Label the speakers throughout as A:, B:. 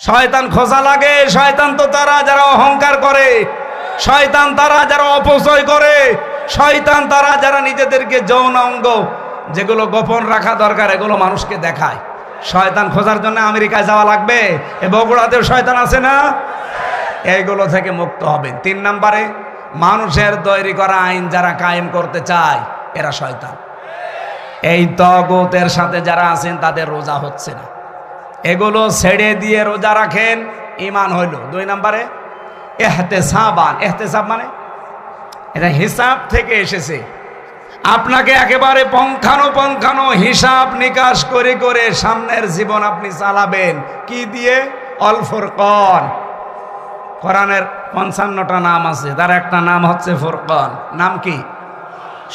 A: শয়তান খোঁজা লাগে। শয়তান তো তারা যারা অহংকার করে, শয়তান তারা যারা অপচয় করে, শয়তান তারা যারা নিজেদেরকে যৌন অঙ্গ যেগুলো গোপন রাখা দরকার এগুলো মানুষকে দেখায়। শয়তান খোঁজার জন্য আমেরিকায় যাওয়া লাগবে? এ বগুড়াতেও শয়তান আছে না? এইগুলো থেকে মুক্ত হবে। 3 নম্বরে, মানুষের তৈরি করা আইন যারা কায়েম করতে চায় এরা শয়তান। এই তাগুতের সাথে যারা আছেন তাদের রোজা হচ্ছে না, এগুলো ছেড়ে দিয়ে রোজা রাখেন, ঈমান হইল। 2 নম্বরে ইহতিসাবান। ইহতিসাব মানে এটা হিসাব থেকে এসেছে। আপনাকে একেবারে পঙ্খানো হিসাব নিকাশ করে করে সামনের জীবন আপনি চালাবেন। কি দিয়ে? অল ফুরকান। কোরআনের 55টা নাম আছে, তার একটা নাম হচ্ছে ফুরকান। নাম কি?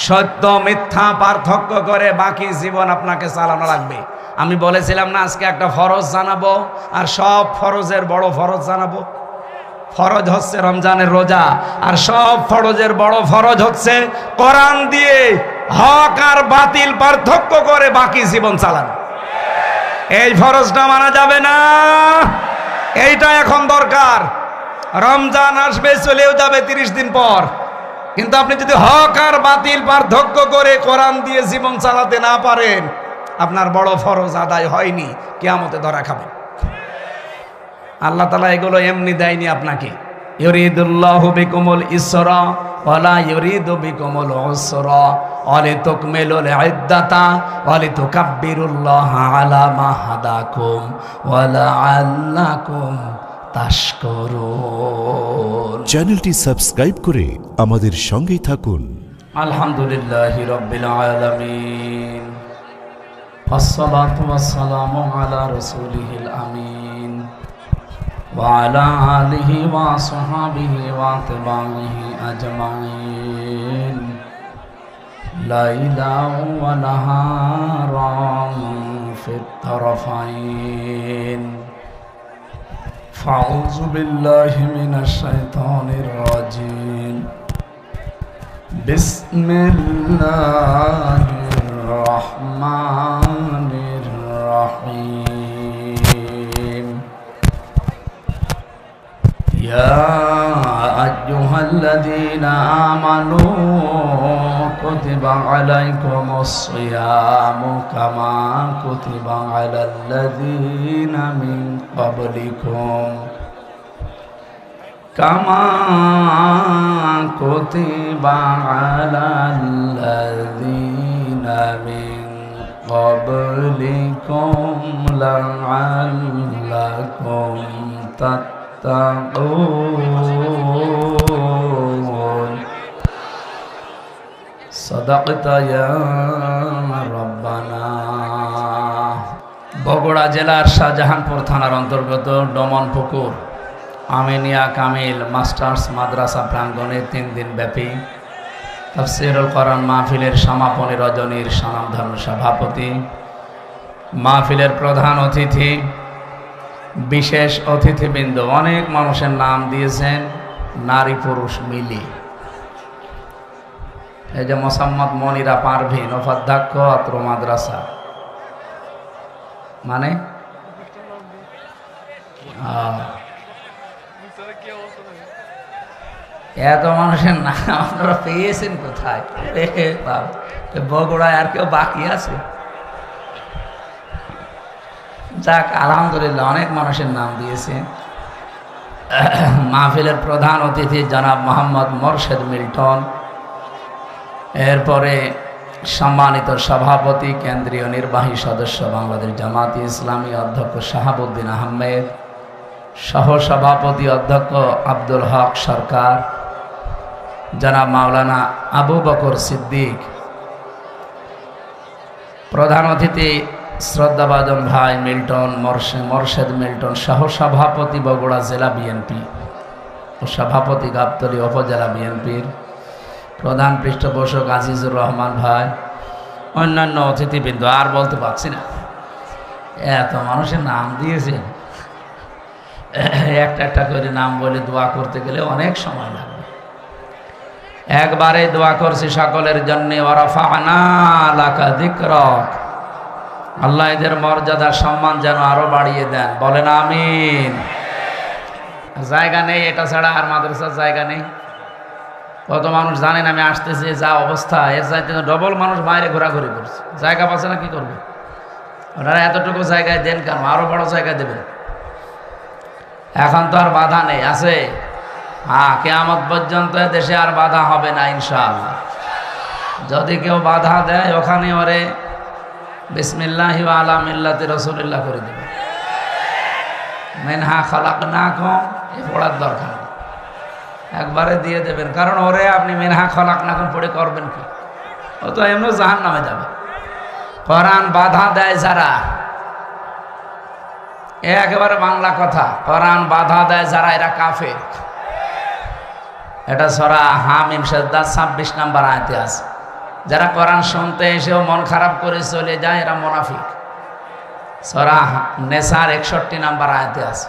A: সত্য মিথ্যা পার্থক্য করে বাকি জীবন আপনাকে চালানো লাগবে। আমি বলেছিলাম না আজকে একটা ফরজ জানাবো, আর সব ফরজের বড় ফরজ জানাবো। ফরজ হচ্ছে রমজানের রোজা, আর সব ফরজের বড় ফরজ হচ্ছে কোরআন দিয়ে হক আর বাতিল পার্থক্য করে বাকি জীবন চালানো। এই ফরজটা মানা যাবে না, এইটা এখন দরকার। রমজান আসবে, চলেও যাবে 30 দিন পর, কিন্তু আপনি যদি হক আর বাতিল পার্থক্য করে কোরআন দিয়ে জীবন চালাতে না পারেন, আপনার বড় ফরজ আদায় হয়নি, কিয়ামতে ধরা খাবেন। আল্লাহ তাআলা এগুলো এমনি দেয়নি আপনাকে। ইউরিদুল্লাহু বিকুমুল ইসরা ওয়ালা ইউরিদু বিকুমুল উসরা ওয়ালিতুকমিলুল ইদ্দাতা ওয়ালিতুকাব্বিরুল্লাহা আলা মা হাদাকুম ওয়ালাআল্লাকুম তাশকুরুন।
B: চ্যানেলটি সাবস্ক্রাইব করে আমাদের সঙ্গেই থাকুন।
A: আলহামদুলিল্লাহি রাব্বিল আলামিন, ওয়াসসালাতু ওয়াসসালামু আলা রাসূলিহিল আমিন ওয়া আলা আলিহি ওয়া সাহবিহি ওয়া তাবিহি আজমাইন, লাইলাও ওয়া নাহারান ফিত তারফাইন। ফাউযু বিল্লাহি মিনাশ শাইতানির রাজিম। বিসমিল্লাহির রহমানির রহিম। ইয়া আইয়ুহাল্লাযীনা আমানু কুতিবা আলাইকুমুস সিয়ামু কামা কুতিবা আলাল্লাযীনা মিন ক্বাবলিকুম কামা কুতিবা আলাল্লাযীনা মিন ক্বাবলিকুম লাআল্লাকুম তাত্তাকুন। সাদাকতা ইয়া রাব্বানা। বগুড়া জেলার শাহজাহানপুর থানার অন্তর্গত ডমনপুকুর আমিনিয়া কামিল মাস্টার্স মাদ্রাসা প্রাঙ্গণে 3 দিন ব্যাপী তাফসীরুল কোরআন মাহফিলের সমাপনী রজনীর স্বনামধন্য সভাপতি, মাহফিলের প্রধান অতিথি, বিশেষ অতিথিবৃন্দ, অনেক মানুষের নাম দিয়েছেন নারী পুরুষ মিলি। এই যে মোসাম্মদ মনিরা পারভিন, উপাধ্যক্ষ অত্র মাদ্রাসা, মানে এত মানুষের নাম আপনারা পেয়েছেন কোথায়? বগুড়ায় আর কেউ বাকি আছে? যাক, আলহামদুলিল্লাহ, অনেক মানুষের নাম দিয়েছে। মাহফিলের প্রধান অতিথি জনাব মোহাম্মদ মোরশেদ মিল্টন, এরপরে সম্মানিত সভাপতি কেন্দ্রীয় নির্বাহী সদস্য বাংলাদেশ জামায়াতে ইসলামী অধ্যক্ষ শাহাবুদ্দিন আহমেদ, সহসভাপতি অধ্যক্ষ আব্দুল হক সরকার, জনাব মাওলানা আবু বকর সিদ্দিক, প্রধান অতিথি শ্রদ্ধাভাজন ভাই মিল্টন মোরশেদ মিল্টন, সহসভাপতি বগুড়া জেলা বিএনপি ও সভাপতি গাবতলী উপজেলা বিএনপির, প্রধান পৃষ্ঠপোষক আজিজুর রহমান ভাই, অন্যান্য অতিথিবৃন্দ, আর বলতে পারছি না, এত মানুষের নাম দিয়েছে। একটা একটা করে নাম বলে দোয়া করতে গেলে অনেক সময় লাগবে। একবারে দোয়া করছি সকলের জন্য। ওয়া রাফা'না লাকা যিকরাক, আল্লাহ এদের মর্যাদা সম্মান যেন আরো বাড়িয়ে দেন, বলেন আমিন। জায়গা নেই, এটা ছাড়া আর মাদ্রাসার জায়গা নেই। কত মানুষ জানেন আমি আসতেছি, যা অবস্থা, এর চাইতে ডবল মানুষ বাইরে ঘোরাঘুরি করছে, জায়গা পাচ্ছে না, কি করবে? ওনারা এতটুকু জায়গায় দেন কেন? আরো বড় জায়গায় দেবেন। এখন তো আর বাধা নেই, আছে? হ্যাঁ, কিয়ামত পর্যন্ত দেশে আর বাধা হবে না ইনশাআল্লাহ। যদি কেউ বাধা দেয় ওখানে ওরে বিসমিল্লাহি ওয়া আলা মিল্লাতি রাসূলিল্লাহ করে দেবে। মিনহা খালাকনাকুম, এ পড়ার দরকার নেই, একবারে দিয়ে দেবেন। কারণ ওরে আপনি মিনহা খালাকনাকুম পড়ে করবেন কি? ও তো এমনি জাহান্নামে যাবে। কোরআন বাধা দেয় যারা, একেবারে বাংলা কথা, কোরআন বাধা দেয় যারা, এরা কাফের। এটা সূরা হামিম সাজদা 26 নম্বর আয়াতে আছে। যারা কোরআন শুনতে এসেও মন খারাপ করে চলে যায়, এরা মুনাফিক। সূরা নেসার 61 নম্বর আয়াতে আছে।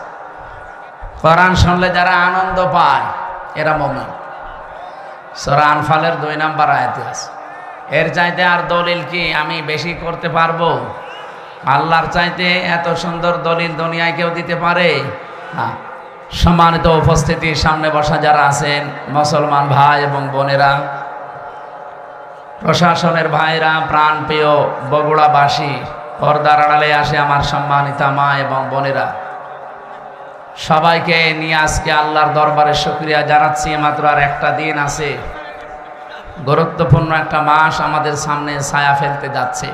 A: কোরআন শুনলে যারা আনন্দ পায়, এরা মুমিন। সূরা আনফালের 2 নম্বর আয়াতে আছে। এর চাইতে আর দলিল কি আমি বেশি করতে পারবো? আল্লাহর চাইতে এত সুন্দর দলিল দুনিয়ায় কেউ দিতে পারে না। সম্মানিত উপস্থিতির সামনে বসা যারা আছেন, মুসলমান ভাই এবং বোনেরা, প্রশাসনের ভাইরা, প্রাণপ্রিয় বগুড়াবাসী, পর্দার আড়ালে আসে আমার সম্মানিতা মা এবং বোনেরা, সবাইকে নিয়ে আজকে আল্লাহর দরবারে শুকরিয়া জানাচ্ছি। মাত্র আর একটা দিন আছে, গুরুত্বপূর্ণ একটা মাস আমাদের সামনে ছায়া ফেলতে যাচ্ছে,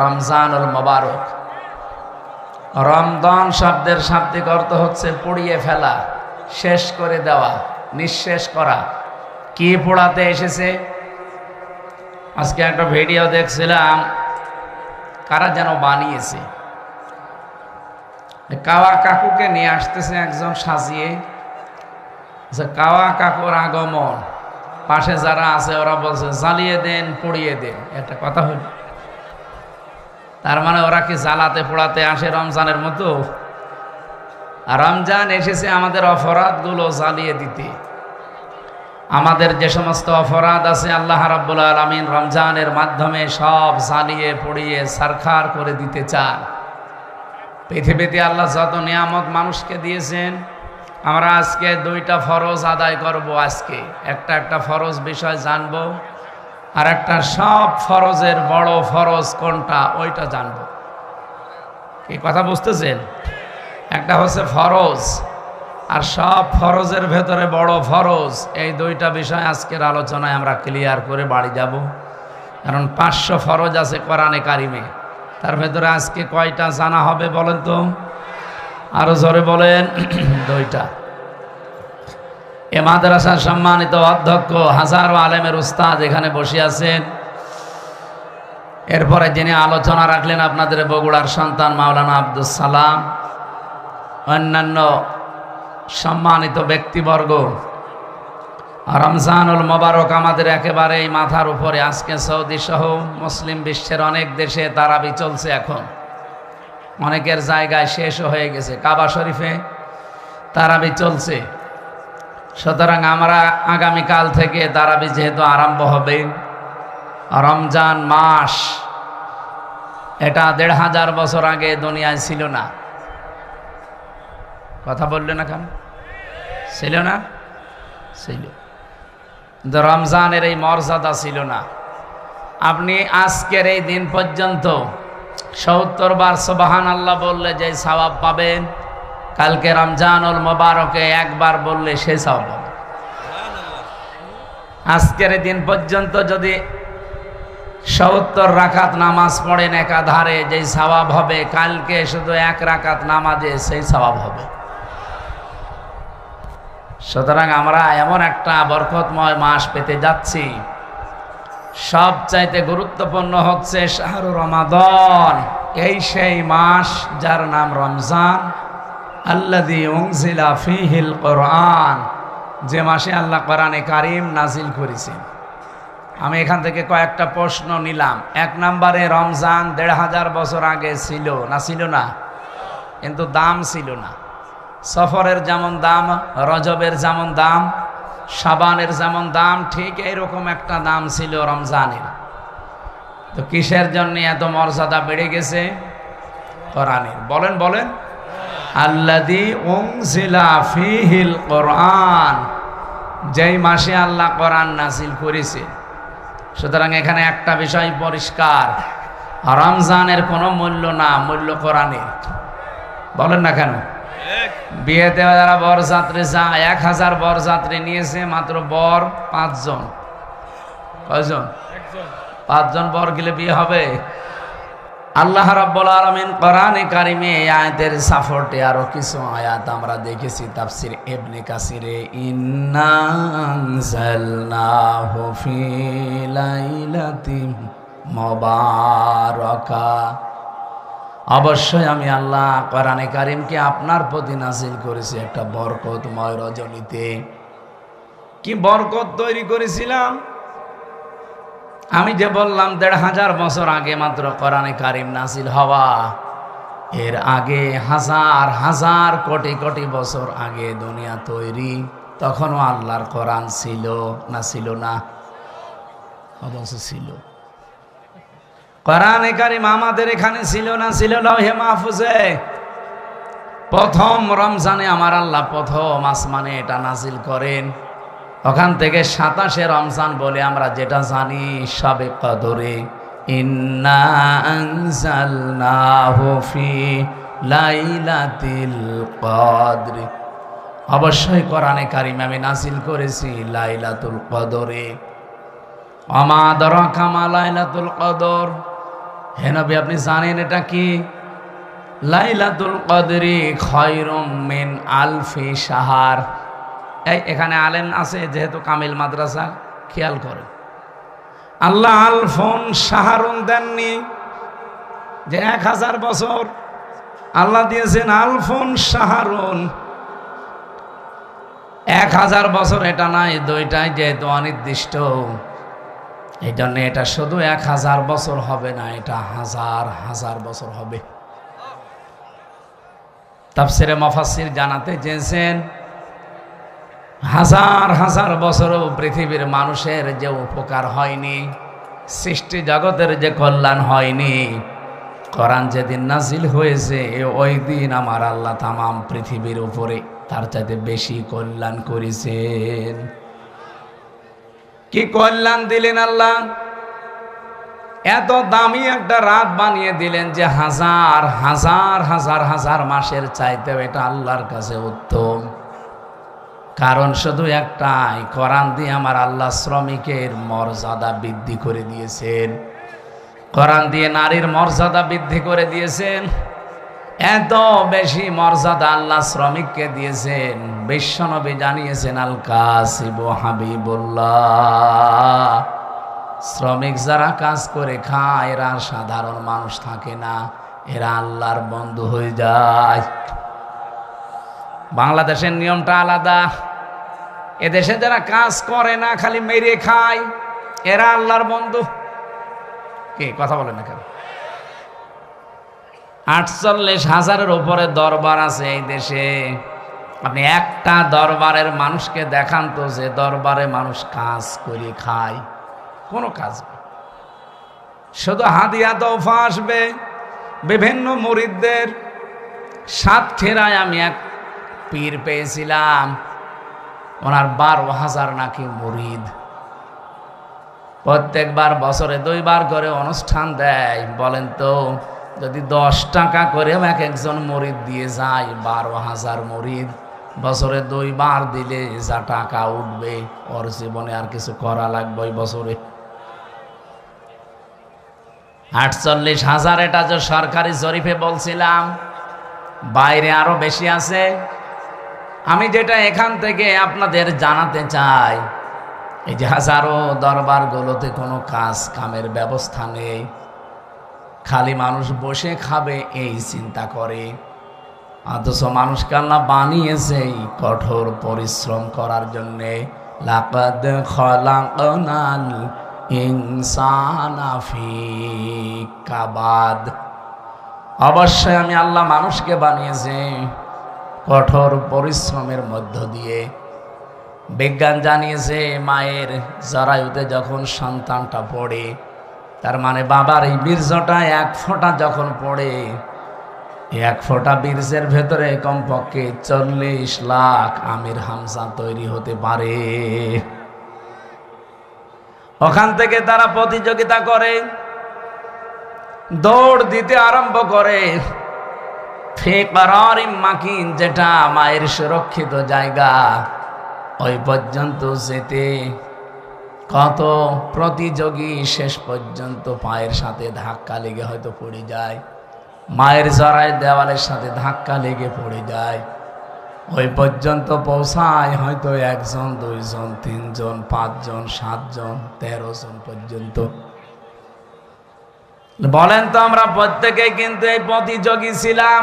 A: রমজানুল মোবারক। রমজান শব্দের শাব্দিক অর্থ হচ্ছে পুড়িয়ে ফেলা, শেষ করে দেওয়া, নিঃশেষ করা। কি পোড়াতে এসেছে? আজকে একটা ভিডিও দেখছিলাম, কারা যেন বানিয়েছে, কাওয়া কাকুকে নিয়ে আসতেছে একজন সাজিয়ে। কাওয়া কাকুর আগমন, পাশে যারা আছে ওরা বলছে জ্বালিয়ে দেন, পুড়িয়ে দেন। একটা কথা হইল, তার মানে ওরা কি জ্বালাতে পোড়াতে আসে রমজানের মতো? আর রমজান এসেছে আমাদের অপরাধগুলো জ্বালিয়ে দিতে। আমাদের যে সমস্ত অপরাধ আছে আল্লাহ রাব্বুল আলামিন রমজানের মাধ্যমে সব জ্বালিয়ে পুড়িয়ে ছারখার করে দিতে চান। পৃথিবীতে আল্লাহ যত নিয়ামত মানুষকে দিয়েছেন, আমরা আজকে 2টা ফরজ আদায় করব। আজকে একটা ফরজ বিষয় জানবো, আর একটা সব ফরজের বড় ফরজ কোনটা ওইটা জানবো। কি কথা বুঝতেছেন? একটা হচ্ছে ফরজ, আর সব ফরজের ভেতরে বড় ফরজ। এই 2টা বিষয় আজকের আলোচনায় আমরা ক্লিয়ার করে বাড়ি যাব। কারণ 500 ফরজ আছে কোরআনে কারিমে, তার ভেতরে আজকে কয়টা জানা হবে বলেন তো? আরো জোরে বলেন। 2টা। এ মাদ্রাসার সম্মানিত অধ্যক্ষ, হাজারো আলেমের উস্তাদ এখানে বসে আছেন। এরপরে যিনি আলোচনা রাখলেন আপনাদের বগুড়ার সন্তান মাওলানা আব্দুল সালাম, অন্যান্য সম্মানিত ব্যক্তিবর্গ। রমজানুল মোবারক আমাদের একেবারেই মাথার উপরে। আজকে সৌদি সহ মুসলিম বিশ্বের অনেক দেশে তারাবি চলছে। এখন অনেকের জায়গায় শেষও হয়ে গেছে, কাবা শরীফে তারাবি চলছে। সুতরাং আমরা আগামীকাল থেকে তারাবি যেহেতু আরম্ভ হবে, রমজান মাস, এটা 1500 বছর আগে দুনিয়ায় ছিল না। কথা বললে না কেন? ছিল না? ছিল। রমজানের এই মর্যাদা ছিল না। আপনি আজকের এই দিন পর্যন্ত 70 বার সুবহানাল্লাহ বললে যে সওয়াব পাবেন, কালকে রমজানুল মোবারকে একবার বললে সেই সওয়াব পাবেন। আজকের দিন পর্যন্ত যদি 70 রাকাত নামাজ পড়েন একাধারে, যেই সওয়াব হবে, কালকে শুধু 1 রাকাত নামাজে সেই সওয়াব হবে। সুতরাং আমরা এমন একটা বরকতময় মাস পেতে যাচ্ছি। সবচাইতে গুরুত্বপূর্ণ হচ্ছে শাহরু রমাদান, এই সেই মাস যার নাম রমজান। আল্লাযী উনজিলা ফীহিল কোরআন, যে মাসে আল্লাহ কোরআনে কারীম নাজিল করেছেন। আমি এখান থেকে কয়েকটা প্রশ্ন নিলাম। 1 নম্বরে, রমজান 1500 বছর আগে ছিল না? ছিল না? কিন্তু দাম ছিল না। সফরের যেমন দাম, রজবের যেমন দাম, শাবানের যেমন দাম, ঠিক এইরকম একটা দাম ছিল রমজানের। তো কিসের জন্য এত মর্যাদা বেড়ে গেছে? কোরআনের। বলেন বলেন, আল্লাযী উনজিলা ফীহিল কোরআন, যেই মাসে আল্লাহ কোরআন নাযিল করেছে। সুতরাং এখানে একটা বিষয় পরিষ্কার, রমজানের কোনো মূল্য না, মূল্য কোরআনের। বলেন না কেন? বিয়েতে যারা বরযাত্রী যায়, 1000 বরযাত্রী নিয়েছে, মাত্র বর 5 জন। কয়জন? 5 জন বর গেলে বিয়ে হবে? আল্লাহ রাব্বুল আলামিন কোরআনে কারিমে এই আয়াতের সাপোর্টে আরো কিছু আয়াত আমরা দেখেছি তাফসীর ইবনে কাসিরে, ইন্না আনজালনাহু ফি লাইলাতিন মুবারাকা, অবশ্যই আমি আল্লাহ কোরআনে কারিমকে আপনার প্রতি নাযিল করেছি একটা বরকতময় রজনীতে। কি বরকত তৈরি করেছিলাম? আমি যে বললাম 1500 বছর আগে মাত্র কোরআনে কারিম নাযিল হওয়া, এর আগে হাজার হাজার কোটি কোটি বছর আগে দুনিয়া তৈরি, তখনও আল্লাহর কোরআন ছিল না? ছিল না? অবশ্য ছিল। কোরআনে কারিম আমাদের এখানে ছিল না? ছিল লৌহে মাহফুজে। প্রথম রমজানে আমার আল্লাহ প্রথম আসমানে এটা নাযিল করেন। ওখান থেকে 27শে রমজান বলে আমরা যেটা জানি শবে কদরে, ইন্না আনজালনাহু ফি লাইলাতিল কদর, অবশ্যই কোরআনে কারিম আমি নাযিল করেছি লাইলাতুল কদরে। ওমা আদরাকা মা লাইলাতুল কদর, হে নবী আপনি জানেন এটা কি? লাইলাতুল কদরি খায়রুম মিন আলফি শাহর। এখানে আলেম আছে যেহেতু কামিল মাদ্রাসা, খেয়াল করেন, আল্লাহ আলফুন শাহরুন দেননি যে 1000 বছর, আল্লাহ দিয়েছেন আলফুন শাহরুন। 1000 বছর এটা নাই, দুইটাই যেহেতু অনির্দিষ্ট, এই জন্য এটা শুধু 1000 বছর হবে না, এটা হাজার হাজার বছর হবে। তাফসীরে মুফাসসির জানাতে চেয়েছেন হাজার হাজার বছরও পৃথিবীর মানুষের যে উপকার হয়নি, সৃষ্টি জগতের যে কল্যাণ হয়নি, কোরআন যেদিন নাযিল হয়েছে ওই দিন আমার আল্লাহ তামাম পৃথিবীর উপরে তার চাইতে বেশি কল্যাণ করেছেন। কি কল্যাণ দিলেন আল্লাহ? এত দামি একটা রাত বানিয়ে দিলেন যে হাজার হাজার হাজার হাজার মাসের চাইতেও এটা আল্লাহর কাছে উত্তম। কারণ শুধু একটাই, কোরআন দিয়ে আমার আল্লাহ শ্রমিকের মর্যাদা বৃদ্ধি করে দিয়েছেন, কোরআন দিয়ে নারীর মর্যাদা বৃদ্ধি করে দিয়েছেন। এত বেশি মর্যাদা আল্লাহ শ্রমিককে দিয়েছেন, বিশ্বনবী জানিয়েছেন আল কাসিবু হাবিবুল্লাহ, শ্রমিক যারা কাজ করে খায় এরা সাধারণ মানুষ থাকে না, এরা আল্লাহর বন্ধু হয়ে যায়। বাংলাদেশের নিয়মটা আলাদা, এদেশে যারা কাজ করে না খালি মেরে খায় এরা আল্লাহর বন্ধু। কে কথা বলে না কেন? 48,000-এর উপরে দরবার আছে এই দেশে। আপনি একটা দরবারের মানুষকে দেখান তো যে দরবারে মানুষ কাজ করে খায়? কোনো কাজ নেই, শুধু হাদিয়া তোফা আসবে বিভিন্ন মুরিদদের। সাতক্ষীরায় আমি এক পীর পেয়েছিলাম, ওনার 12,000 নাকি মুরিদ, প্রত্যেকবার বছরে 2 বার করে অনুষ্ঠান দেয়। বলেন তো যদি 10 টাকা করে এক একজন মুরিদ দিয়ে যায়, 12,000 মুরিদ বছরে 2 বার দিলে যা টাকা উঠবে, ওর জীবনে আর কিছু করা লাগবে ওই বছরে। 48,000 এটা যে সরকারি জরিপে বলছিলাম, বাইরে আরো বেশি আছে। আমি যেটা এখান থেকে আপনাদের জানাতে চাই, এই যে হাজারো দরবারগুলোতে কোনো কাজ কামের ব্যবস্থা নেই, খালি মানুষ বসে খাবে এই চিন্তা করে। অথচ মানুষকে আল্লাহ বানিয়েছে কঠোর পরিশ্রম করার জন্যে। লাকাদ খলাকনাল ইনসানা ফি কাবাদ, অবশ্যই আমি আল্লাহ মানুষকে বানিয়েছি কঠোর পরিশ্রমের মধ্য দিয়ে। বিজ্ঞান জানিয়েছে মায়ের জরায়ুতে যখন সন্তানটা পড়ে, তার মানে বাবার এই বীর্যটা 1 ফোঁটা যখন পড়ে, এক ফোঁটা বীর্যের ভেতরে কমপক্ষে 40 লাখ আমির হামজা তৈরি হতে পারে। ওখান থেকে তারা প্রতিযোগিতা করে, দৌড় দিতে আরম্ভ করে। ফি করারিম মাকিন, যেটা মায়ের সুরক্ষিত জায়গা, ওই পর্যন্ত যেতে কত প্রতিযোগী শেষ পর্যন্ত পায়ের সাথে ধাক্কা লেগে হয়তো পড়ে যায়, মায়ের জরায় দেওয়ালের সাথে ধাক্কা লেগে পড়ে যায়। ওই পর্যন্ত পৌঁছায় হয়তো 1 জন 2 জন 3 জন 5 জন 7 জন 13 জন পর্যন্ত। বলেন তো, আমরা প্রত্যেকেই কিন্তু এই প্রতিযোগী ছিলাম।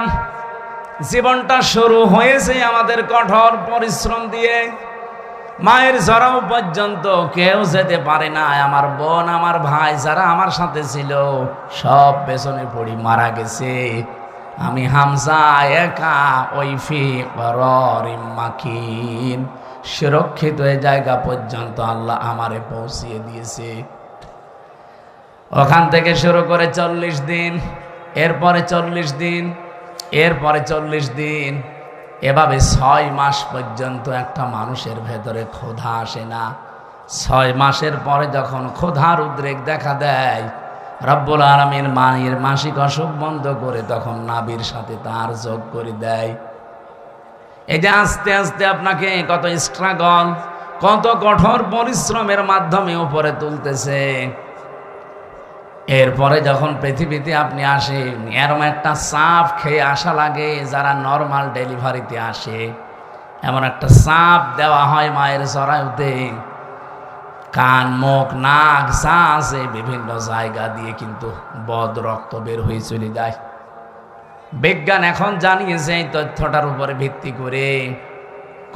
A: জীবনটা শুরু হয়েছে আমাদের কঠোর পরিশ্রম দিয়ে। মায়ের জরাও পর্যন্ত কেউ যেতে পারে না। আমার বোন, আমার ভাই যারা আমার সাথে ছিল সব পেছনে পড়ি মারা গেছে। আমি হামজা একা ওই ফি করারিম মাকিন সুরক্ষিত এই জায়গা পর্যন্ত আল্লাহ আমারে পৌঁছিয়ে দিয়েছে। ওখান থেকে শুরু করে 40 দিন, এরপরে 40 দিন, এরপরে 40 দিন, এভাবে 6 মাস পর্যন্ত একটা মানুষের ভেতরে ক্ষুধা আসে না। 6 মাসের পরে যখন ক্ষুধার উদ্রেক দেখা দেয়, রব্বুল আলামিন মায়ের মাসিক অসুখ বন্ধ করে তখন নাভির সাথে তার যোগ করে দেয়। এই যে আস্তে আস্তে আপনাকে কত স্ট্রাগল, কত কঠোর পরিশ্রমের মাধ্যমে উপরে তুলতেছে। এরপরে যখন পৃথিবীতে আপনি আসেন, এরম একটা চাপ খেয়ে আসা লাগে। যারা নর্মাল ডেলিভারিতে আসে, এমন একটা চাপ দেওয়া হয় মায়ের জরায়ুতে। কান, মুখ, নাক যা আছে বিভিন্ন জায়গা দিয়ে কিন্তু বদ রক্ত বের হয়ে চলে যায়। বিজ্ঞান এখন জানিয়েছে এই তথ্যটার উপরে ভিত্তি করে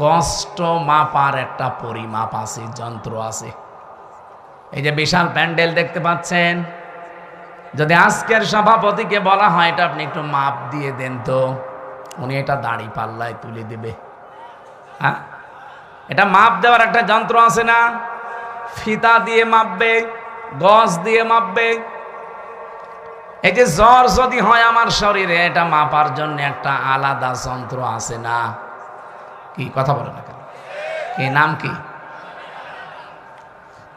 A: কষ্ট মাপার একটা পরিমাপ আছে, যন্ত্র আছে। এই যে বিশাল প্যান্ডেল দেখতে পাচ্ছেন, যদি আজকের সভাপতিকে বলা হয় এটা আপনি একটু মাপ দিয়ে দেন তো, উনি এটা দাড়ি পাল্লায় তুলে দেবে। হ্যাঁ, এটা মাপ দেওয়ার একটা যন্ত্র আছে না? ফিতা দিয়ে মাপবে, গজ দিয়ে মাপবে। এই যে জ্বর যদি হয় আমার শরীরে, এটা মাপার জন্য একটা আলাদা যন্ত্র আছে না? কি কথা বলে না কেন? কি নাম কি?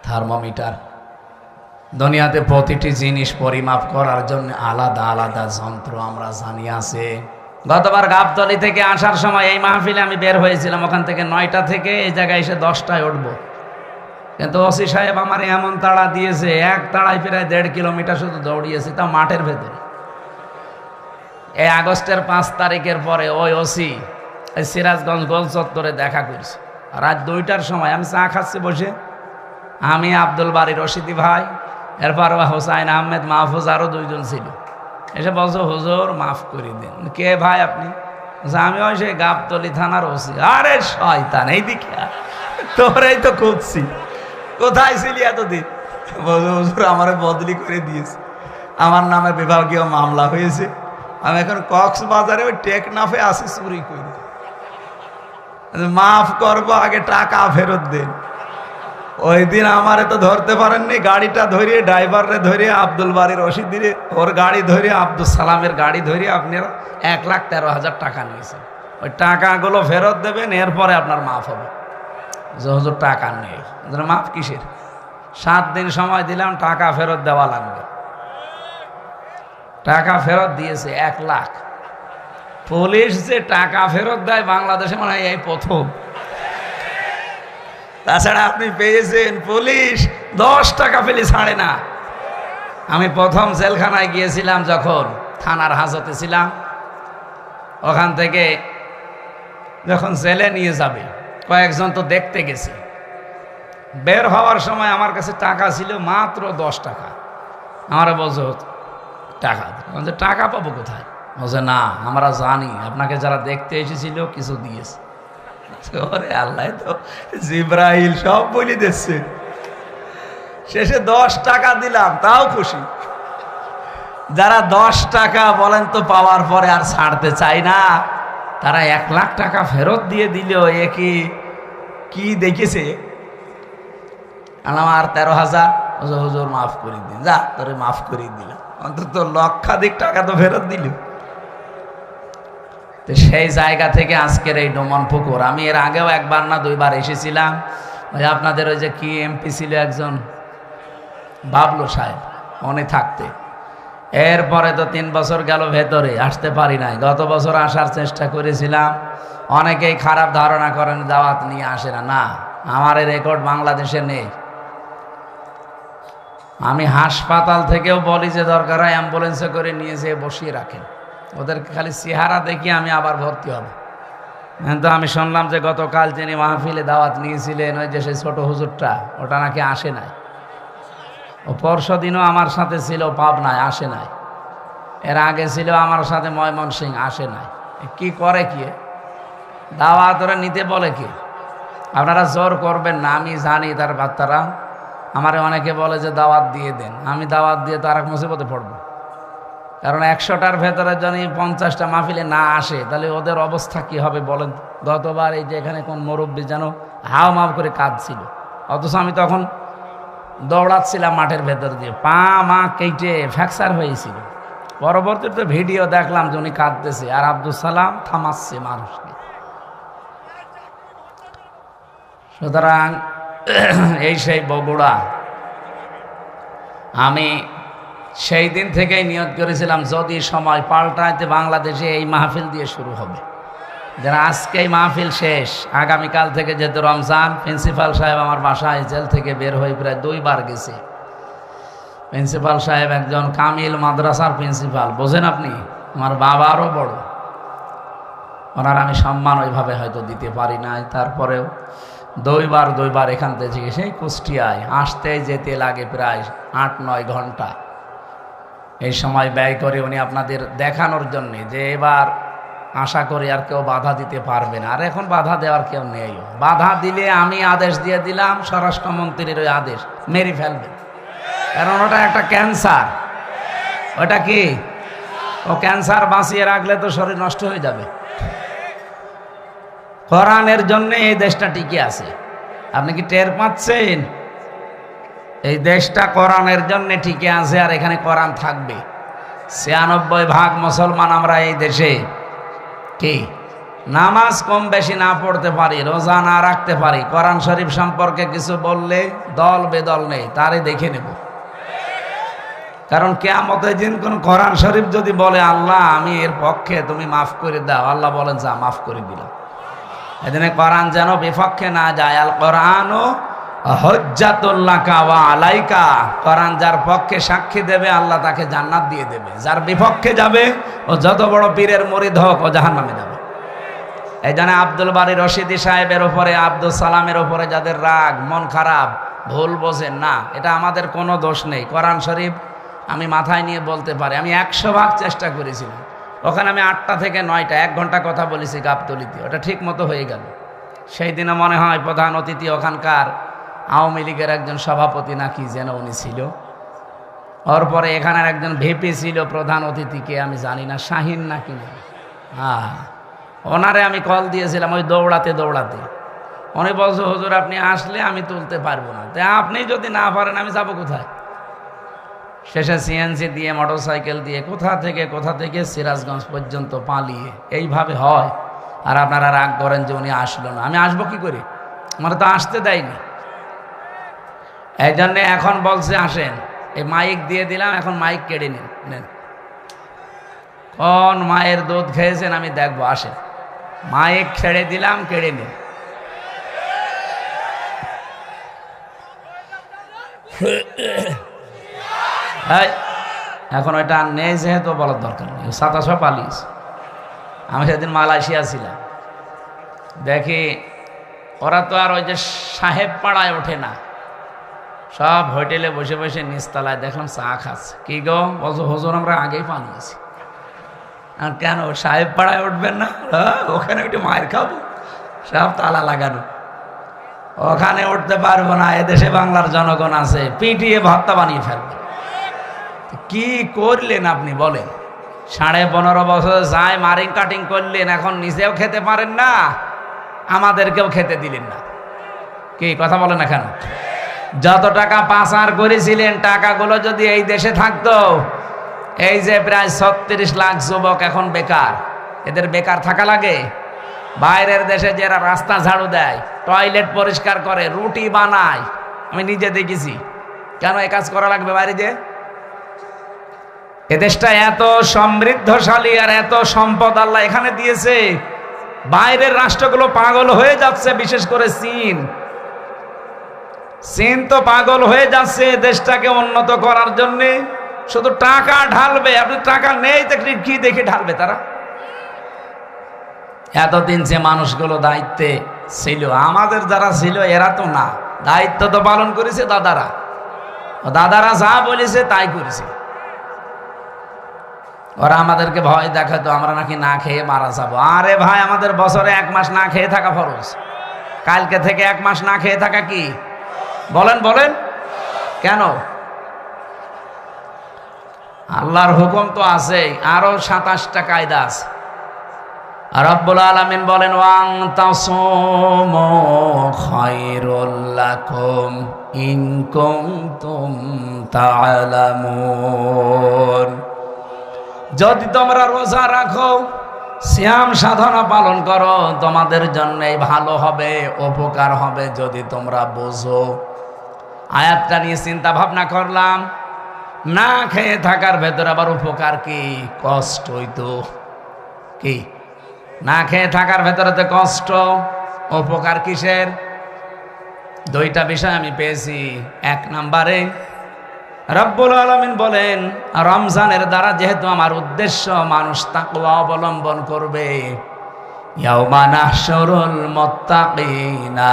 A: থার্মোমিটার। দুনিয়াতে প্রতিটি জিনিস পরিমাপ করার জন্য আলাদা আলাদা যন্ত্র আমরা জানি আছে। গতবার গাবতলী থেকে আসার সময় এই মাহফিলে আমি বের হয়েছিলাম, ওখান থেকে 9টা থেকে এই জায়গায় এসে 10টায় উঠবো। কিন্তু ওসি সাহেব আমার এমন তাড়া দিয়েছে, এক তাড়ায় প্রায় 1.5 কিলোমিটার শুধু দৌড়িয়েছি, তা মাঠের ভেতরে। এই আগস্টের 5 তারিখের পরে ওই ওসি এই সিরাজগঞ্জ গোল চত্বরে দেখা করছে রাত 2টার সময়। আমি চা খাচ্ছি বসে, আমি, আব্দুল বারী রশিদি ভাই, এরপর হোসাইন আহমেদ, মাহফুজ, আরো 2 জন ছিল। এসে বলছো, হুজুর মাফ করে দিন। কে ভাই আপনি? আমি ওই সেই গাবতলী থানার ওসি। আরে শয়তান, এইদিকে তোরাই তো খুঁজছি, কোথায় ছিলি এতদিন? বলছো, হুজুর আমারে বদলি করে দিয়েছে, আমার নামে বিভাগীয় মামলা হয়েছে, আমি এখন কক্সবাজারে ওই টেকনাফে আসি চুরি করে। মাফ করবো, আগে টাকা ফেরত দেন। ওই দিন আমারে তো ধরতে পারেননি, গাড়িটা ধরিয়ে, ড্রাইভারে ধরিয়ে, আব্দুল বারী রশিদিরে ওর গাড়ি ধরিয়ে, আব্দুল সালামের গাড়ি ধরিয়ে আপনারা 1,13,000 টাকা নিয়েছেন। ওই টাকাগুলো ফেরত দেবেন, এরপরে আপনার মাফ হবে। হুজুর টাকা নেই, মাফ কিসের? 7 দিন সময় দিলাম, টাকা ফেরত দেওয়া লাগবে। টাকা ফেরত দিয়েছে 1 লাখ। পুলিশ যে টাকা ফেরত দেয় বাংলাদেশে মনে হয় এই প্রথম। তাছাড়া আপনি পেয়েছেন পুলিশ 10 টাকা পেলে ছাড়ে না। আমি প্রথম জেলখানায় গিয়েছিলাম যখন থানার হাজতে ছিলাম, ওখান থেকে যখন জেলে নিয়ে যাবে কয়েকজন তো দেখতে গেছে, বের হওয়ার সময় আমার কাছে টাকা ছিল মাত্র 10 টাকা। আমার বলছে টাকা, টাকা পাবো কোথায়? বলছে না, আমরা জানি আপনাকে যারা দেখতে এসেছিল কিছু দিয়েছে। ওরে আল্লাহ, তো জিব্রাইল সব বলে দিচ্ছে। শেষে 10 টাকা দিলাম, তাও খুশি। যারা 10 টাকা বলেন তো পাওয়ার পরে আর ছাড়তে চাই না, তারা 1 লাখ টাকা ফেরত দিয়ে দিল। এ কি দেখেছে? আমার 13,000। হুজুর মাফ করে দিন। যা, তোরে মাফ করে দিলাম। অন্তত লক্ষাধিক টাকা তো ফেরত দিল। তো সেই জায়গা থেকে আজকের এই ডোমন পুকুর। আমি এর আগেও একবার না দুইবার এসেছিলাম। ওই আপনাদের ওই যে কি এমপি ছিল একজন বাবলু সাহেব, উনি থাকতে। এরপরে তো 3 বছর গেল ভেতরে, আসতে পারি নাই। গত বছর আসার চেষ্টা করেছিলাম। অনেকেই খারাপ ধারণা করেন দাওয়াত নিয়ে আসে না। না, আমার এই রেকর্ড বাংলাদেশে নেই। আমি হাসপাতাল থেকেও বলি যে দরকার হয় অ্যাম্বুলেন্সে করে নিয়ে যেয়ে বসিয়ে রাখেন, ওদেরকে খালি চেহারা দেখি আমি আবার ভর্তি হব। কিন্তু আমি শুনলাম যে গতকাল যিনি মাহফিলে দাওয়াত নিয়েছিলেন, ওই যে সেই ছোট হুজুরটা, ওটা নাকি আসে নাই। ও পরশুদিনও আমার সাথে ছিল পাবনায়, আসে নাই। এর আগে ছিল আমার সাথে ময়মনসিং, আসে নাই। কি করে কি দাওয়াত ওরা নিতে বলে কি? আপনারা জোর করবেন না, আমি জানি তার বাচ্চারা। আমারে অনেকে বলে যে দাওয়াত দিয়ে দেন, আমি দাওয়াত দিয়ে তো আর এক মুসিবতে পড়বো। কারণ 100টার ভেতরে যদি 50টা মাহফিলে না আসে, তাহলে ওদের অবস্থা কি হবে বলেন। গতবার এই যে এখানে কোন মুরব্বী যেন হাও মাও করে কাঁদছিল, অথচ আমি তখন দৌড়াচ্ছিলাম মাঠের ভেতর দিয়ে, পা মা কেটে ফ্র্যাকচার হয়েছিল। পরবর্তীতে ভিডিও দেখলাম যে উনি কাঁদতেছে আর আব্দুল সালাম থামাচ্ছে মানুষকে। সুতরাং এই সেই বগুড়া। আমি সেই দিন থেকেই নিয়ত করেছিলাম যদি সময় পাল্টাইতে বাংলাদেশে এই মাহফিল দিয়ে শুরু হবে। যারা আজকে এই মাহফিল শেষ, আগামীকাল থেকে যেহেতু রমজান, প্রিন্সিপাল সাহেব আমার বাসায় জেল থেকে বের হয়ে প্রায় 2 বার গেছে। প্রিন্সিপাল সাহেব একজন কামিল মাদ্রাসার প্রিন্সিপাল, বোঝেন আপনি, আমার বাবারও বড়। ওনার আমি সম্মান ওইভাবে হয়তো দিতে পারি নাই, তারপরেও 2 বার এখান থেকে সেই কুষ্টিয়ায় আসতে যেতে লাগে প্রায় 8-9 ঘন্টা। এই সময় ব্যয় করে উনি আপনাদের দেখানোর জন্যে যে এবার আশা করি আর কেউ বাধা দিতে পারবে না। আর এখন বাধা দেওয়ার কেউ নেই। বাধা দিলে আমি আদেশ দিয়ে দিলাম, স্বরাষ্ট্রমন্ত্রীর ওই আদেশ, মেরে ফেলবে। কারণ ওটা একটা ক্যান্সার। ওটা কি? ও ক্যান্সার বাঁচিয়ে রাখলে তো শরীর নষ্ট হয়ে যাবে। কোরআনের জন্য এই দেশটা টিকে আছে। আপনি কি টের পাচ্ছেন? এই দেশটা কোরআনের জন্য টিকে আছে, আর এখানে কোরআন থাকবে। 96% মুসলমান আমরা এই দেশে। কি নামাজ কম বেশি না পড়তে পারি, রোজা না রাখতে পারি, কোরআন শরীফ সম্পর্কে কিছু বললে দল বেদল নেই, তারই দেখে নেব। কারণ কিয়ামতের দিন কোন কোরআন শরীফ যদি বলে আল্লাহ আমি এর পক্ষে, তুমি মাফ করে দাও, আল্লাহ বলেন যা মাফ করে দিলাম। এদিনে কোরআন যেন বিপক্ষে না যায়। আল কোরআনও হজ্জাতুল্লাকা ওয়া আলাইকা। কোরআন যার পক্ষে সাক্ষী দেবে আল্লাহ তাকে জান্নাত দিয়ে দেবে, যার বিপক্ষে যাবে ও যত বড় পীরের মুরিদ হোক ও জাহান্নামে যাবে। এই জন্য আব্দুল বারী রশিদি সাহেবের উপরে, আব্দুল সালামের উপরে যাদের রাগ, মন খারাপ, ভুল বোঝেন না, এটা আমাদের কোনো দোষ নেই। কোরআন শরীফ আমি মাথায় নিয়ে বলতে পারি। আমি 100 চেষ্টা করেছিলাম। ওখানে আমি 8টা থেকে 9টা 1 ঘন্টা কথা বলেছি গাবতলিতে, ওটা ঠিক মতো হয়ে গেল। সেই দিনে মনে হয় প্রধান অতিথি ওখানকার আওয়ামী লীগের একজন সভাপতি নাকি যেন উনি ছিল। ওর পরে এখানের একজন ভিপি ছিল প্রধান অতিথিকে আমি জানি না, শাহিন নাকি না, হ্যাঁ, ওনারে আমি কল দিয়েছিলাম ওই দৌড়াতে। উনি বলছে হুজুর আপনি আসলে আমি তুলতে পারবো না। তাই আপনি যদি না পারেন আমি যাবো কোথায়? শেষে সিএনজি দিয়ে, মোটরসাইকেল দিয়ে কোথা থেকে সিরাজগঞ্জ পর্যন্ত পালিয়ে। এইভাবে হয়। আর আপনারা রাগ করেন যে উনি আসলো না। আমি আসবো কি করে? আমার তো আসতে দেয়নি। এই জন্যে এখন বলছে আসেন, এই মাইক দিয়ে দিলাম, এখন মাইক কেড়ে নেন। কোন মায়ের দুধ খেয়েছেন আমি দেখবো, আসেন। মাইক ছেড়ে দিলাম, কেড়ে নিন। এখন ওইটা নেই যেহেতু বলার দরকার নেই, 27 পালিশ। আমি সেদিন মালয়েশিয়া ছিলাম, দেখি ওরা তো আর ওই যে সাহেব পাড়ায় ওঠে না, সব হোটেলে বসে বসে নিচতলায় দেখলাম চা খাচ্ছে। কি গো? বলছো হুজুর আমরা আগেই পালিয়েছি। আর কেন সাহেব পাড়ায় উঠবেন না? ওখানে একটু মায়ের খাবো, সব তালা লাগানো, ওখানে উঠতে পারবো না। এদেশে বাংলার জনগণ আছে, পিটিয়ে ভর্তা বানিয়ে ফেলবে। কি করলেন আপনি বলেন? 15.5 বছর যায় মারিং কাটিং করলেন, এখন নিজেও খেতে পারেন না, আমাদেরকেও খেতে দিলেন না। কি কথা বলেন না কেন? যত টাকা পাচার করেছিলেন, টাকাগুলো যদি এই দেশে থাকতো, এই যে প্রায় 36 লাখ যুবক এখন বেকার, এদের বেকার থাকা লাগে? বাইরের দেশে যারা রাস্তা ঝাড়ু দেয়, টয়লেট পরিষ্কার করে, রুটি বানায়, আমি নিজে দেখেছি। কেন এই কাজ করা লাগবে বাইরে যে? এ দেশটা এত সমৃদ্ধশালী আর এত সম্পদ আল্লাহ এখানে দিয়েছে, বাইরের রাষ্ট্রগুলো পাগল হয়ে যাচ্ছে। বিশেষ করে চীন তো পাগল হয়ে যাচ্ছে দেশটাকে উন্নত করার জন্য। শুধু টাকা ঢালবে, আপনি টাকা নেই তো কি দেখে ঢালবে তারা? এতদিন যে মানুষগুলো দায়িত্বে ছিল, আমাদের যারা ছিল এরা তো না, দায়িত্ব তো পালন করেছে দাদারা। দাদারা যা বলেছে তাই করেছে। ওরা আমাদেরকে ভয় দেখাতো আমরা নাকি না খেয়ে মারা যাবো। আরে ভাই, আমাদের বছরে 1 মাস না খেয়ে থাকা ফরজ। কালকে থেকে 1 মাস না খেয়ে থাকা কি? বলেন বলেন, কেন? আল্লাহর হুকুম তো আছে, আরো 27টা কায়দা আছে। রব্বুল আলামিন বলেন, ওয়াং তাসুমু খায়রুল লাকুম ইন কুনতুম তা'লামুন। যদি তোমরা রোজা রাখো, সিয়াম সাধনা পালন করো, তোমাদের জন্যই ভালো হবে, উপকার হবে যদি তোমরা বোঝো। আয়াতটা নিয়ে চিন্তা ভাবনা করলাম, না খেয়ে থাকার ভেতর আবার উপকার কি? কষ্ট হইতো কি? না খেয়ে থাকার ভেতরে তো কষ্ট, উপকার কিসের? 2টা বিষয় আমি পেয়েছি। 1 নম্বরে রব্বুল আলামিন বলেন, রমজানের দ্বারা যেহেতু আমার উদ্দেশ্য মানুষ তাকওয়া অবলম্বন করবে, ইয়াউমা নাহশুরুল মুত্তাকিনা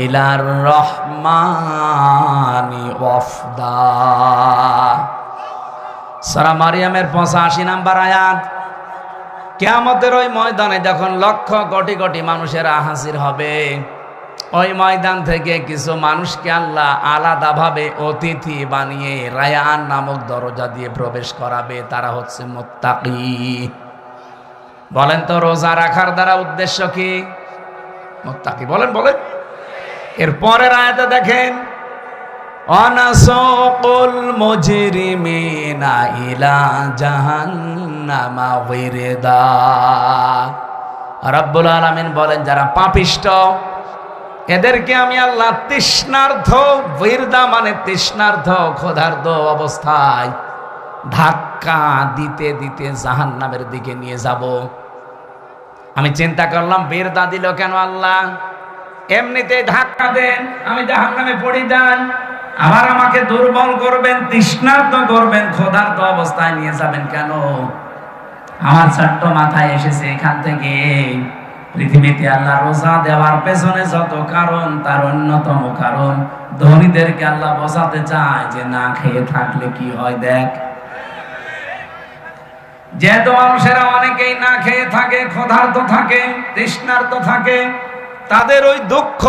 A: ইলার রহমানি ওয়াফদা। সূরা মারিয়ামের 85 নম্বর আয়াত। কিয়ামতের ওই ময়দানে যখন লক্ষ কোটি কোটি মানুষেরা হাজির হবে, ওই ময়দান থেকে কিছু মানুষকে আল্লাহ আলাদাভাবে অতিথি বানিয়ে রায়ান নামক দরজা দিয়ে প্রবেশ করাবে। তারা হচ্ছে মুত্তাকি। বলেন তো, রোজা রাখার দ্বারা উদ্দেশ্য কি? মুত্তাকি। বলেন বলেন। এর পরের আয়াতে দেখেন, অনাসুকুল মুজরিমিনা ইলা জাহান্নামা ওয়িরদা। রব্বুল আলামিন বলেন, যারা পাপিষ্ঠ এদেরকে আমি আল্লাহ তৃষ্ণার্থ, ওয়িরদা মানে তৃষ্ণার্থ, ক্ষুধার্ত অবস্থায় ধাক্কা দিতে দিতে জাহান্নামের দিকে নিয়ে যাব। আমি চিন্তা করলাম, ওয়িরদা দিল কেন আল্লাহ? এমনিতে ধাক্কা দেন, আমি জাহান্নামে পড়ি যান, আবার আমাকে দুর্বল করবেন, তৃষ্ণার্ত করবেন, ক্ষুধার্ত অবস্থায় নিয়ে যাবেন কেন? আমার ছোট্ট মাথায় এসেছে এখান থেকে, পৃথিবীতে আল্লাহ রোজা দেওয়ার পেছনে যত কারণ, তার অন্যতম কারণ ধনীদেরকে আল্লাহ বোঝাতে চায় যে না খেয়ে থাকলে কি হয় দেখ। যেহেতু মানুষেরা অনেকেই না খেয়ে থাকে, ক্ষুধার্ত থাকে, তৃষ্ণার্ত থাকে, তাদের ওই দুঃখ,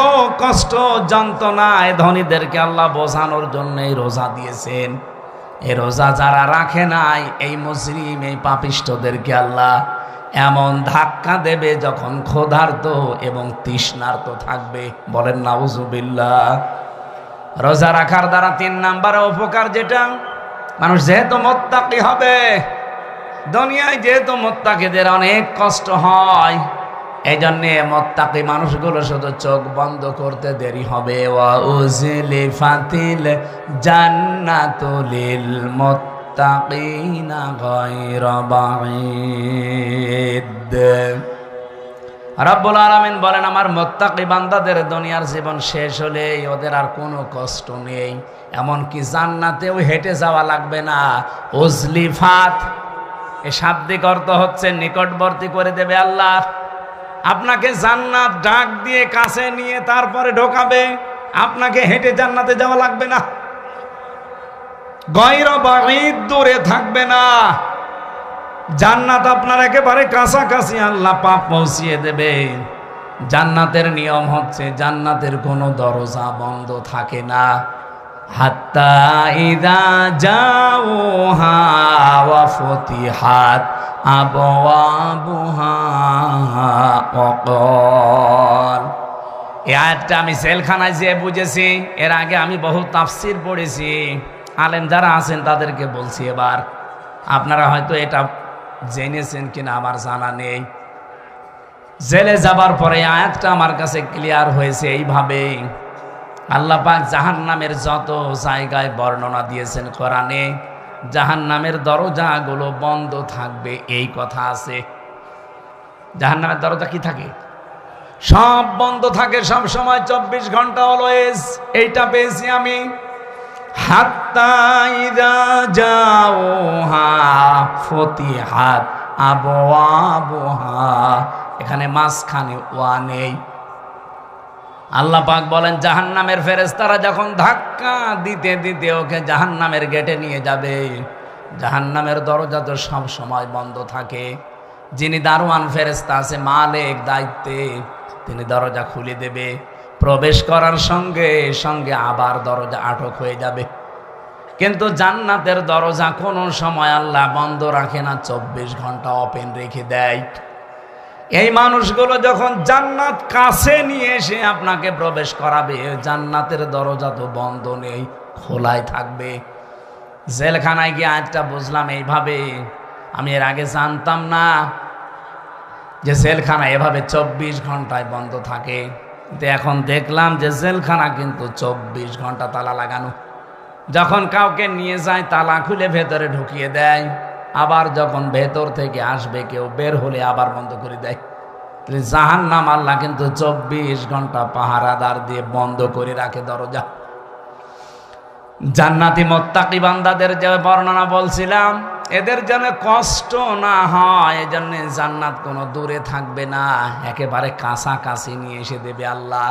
A: কষ্ট, যন্ত্রণায় ধনীদেরকে আল্লাহ বোঝানোর জন্যই রোজা দিয়েছেন। এই রোজা যারা রাখে নাই, এই মুজরিম, এই পাপিষ্ঠদেরকে আল্লাহ এমন ধাক্কা দেবে যখন ক্ষুধার্ত এবং তৃষ্ণার্ত থাকবে। বলেন নাউজুবিল্লাহ। রোজা রাখার দ্বারা 3 নম্বরে উপকার যেটা, মানুষ যেহেতু মুত্তাকি হবে, দুনিয়ায় যেহেতু মুত্তাকিদের অনেক কষ্ট হয়, এই জন্য মুত্তাকি মানুষগুলো শুধু চোখ বন্ধ করতে দেরি হবে। ওয়া উজলিফাতিল জান্নাতু লিল মুত্তাকিনা গায়রা বাঈদ। রব্বুল আলামিন বলেন, আমার মুত্তাকি বান্দাদের দুনিয়ার জীবন শেষ হলে ওদের আর কোনো কষ্ট নেই, এমনকি জান্নাতেও হেঁটে যাওয়া লাগবে না। উজলিফাত এ শাব্দিক অর্থ হচ্ছে নিকটবর্তী করে দেবে আল্লাহ। আপনাকে জান্নাত ডাক দিয়ে কাছে নিয়ে তারপরে ঢোকাবে, আপনাকে হেঁটে জান্নাতে যাওয়া লাগবে না। গায়রা বাঈদ, দূরে থাকবে না। জান্নাত আপনার একেবারে কাছাকাছি আল্লাহ পাক পৌঁছিয়ে দেবে। জান্নাতের নিয়ম হচ্ছে, জান্নাতের কোনো দরজা বন্ধ থাকে না। হাত্তা ইযা জাউহা ওয়া ফুতিহাত আবওয়াবুহা ওয়াকাল। এই আয়াতটা আমি জেলখানায় যেয়ে বুঝেছি। এর আগে আমি বহু তাফসির পড়েছি, আলেম যারা আছেন তাদেরকে বলছি। এবার আপনারা হয়তো এটা জেনেছেন কিনা আমার জানা নেই। জেলে যাবার পরে আয়াতটা আমার কাছে ক্লিয়ার হয়েছে এইভাবে, আল্লাহ পাক জাহান্নামের যত জায়গায় বর্ণনা দিয়েছেন কোরআনে, জাহান্নামের দরজাগুলো বন্ধ থাকবে এই কথা আছে। জাহান্নামের দরজা কি থাকে? সব বন্ধ থাকে সব সময়, 24 ঘন্টা অলওয়েজ। এইটা পেয়েছি আমি। হাত্তা ইযা জাওহা ফতিহাত আবওয়াবুহা, এখানে মাঝখানে ওয়া নেই। আল্লাহ পাক বলেন জাহান্নামের ফেরেশতারা যখন ধাক্কা দিতে দিতে ওকে জাহান্নামের গেটে নিয়ে যাবে, জাহান্নামের দরজা তো সব সময় বন্ধ থাকে। যিনি দারোয়ান ফেরেশতা আছে, মালিক দায়িত্বে, তিনি দরজা খুলে দেবে। প্রবেশ করার সঙ্গে সঙ্গে আবার দরজা আটক হয়ে যাবে। কিন্তু জান্নাতের দরজা কোনো সময় আল্লাহ বন্ধ রাখে না, 24 ঘন্টা ওপেন রেখে দেয়। এই মানুষগুলো যখন জান্নাত কাছে নিয়ে এসে আপনাকে প্রবেশ করাবে, জান্নাতের দরজা তো বন্ধ নেই, খোলাই থাকবে। জেলখানায় গিয়ে আজটা বুঝলাম এইভাবে, আমি এর আগে জানতাম না যে জেলখানা এভাবে 24 ঘন্টায় বন্ধ থাকে। কিন্তু এখন দেখলাম যে জেলখানা কিন্তু 24 ঘন্টা তালা লাগানো। যখন কাউকে নিয়ে যায় তালা খুলে ভেতরে ঢুকিয়ে দেয়, আবার যখন ভেতর থেকে আসবে কেউ, বের হলে আবার বন্ধ করে দেয়। জাহান্নাম আল্লাহ কিন্তু 24 ঘন্টা পাহারাদার দিয়ে বন্ধ করে রাখে দরজা। জান্নাতি মুত্তাকি বান্দাদের যে বর্ণনা বলছিলাম, এদের যেন কষ্ট না হয়, এজন্য জান্নাত কোনো দূরে থাকবে না, একেবারে কাছাকাছি নিয়ে এসে দেবে আল্লাহ।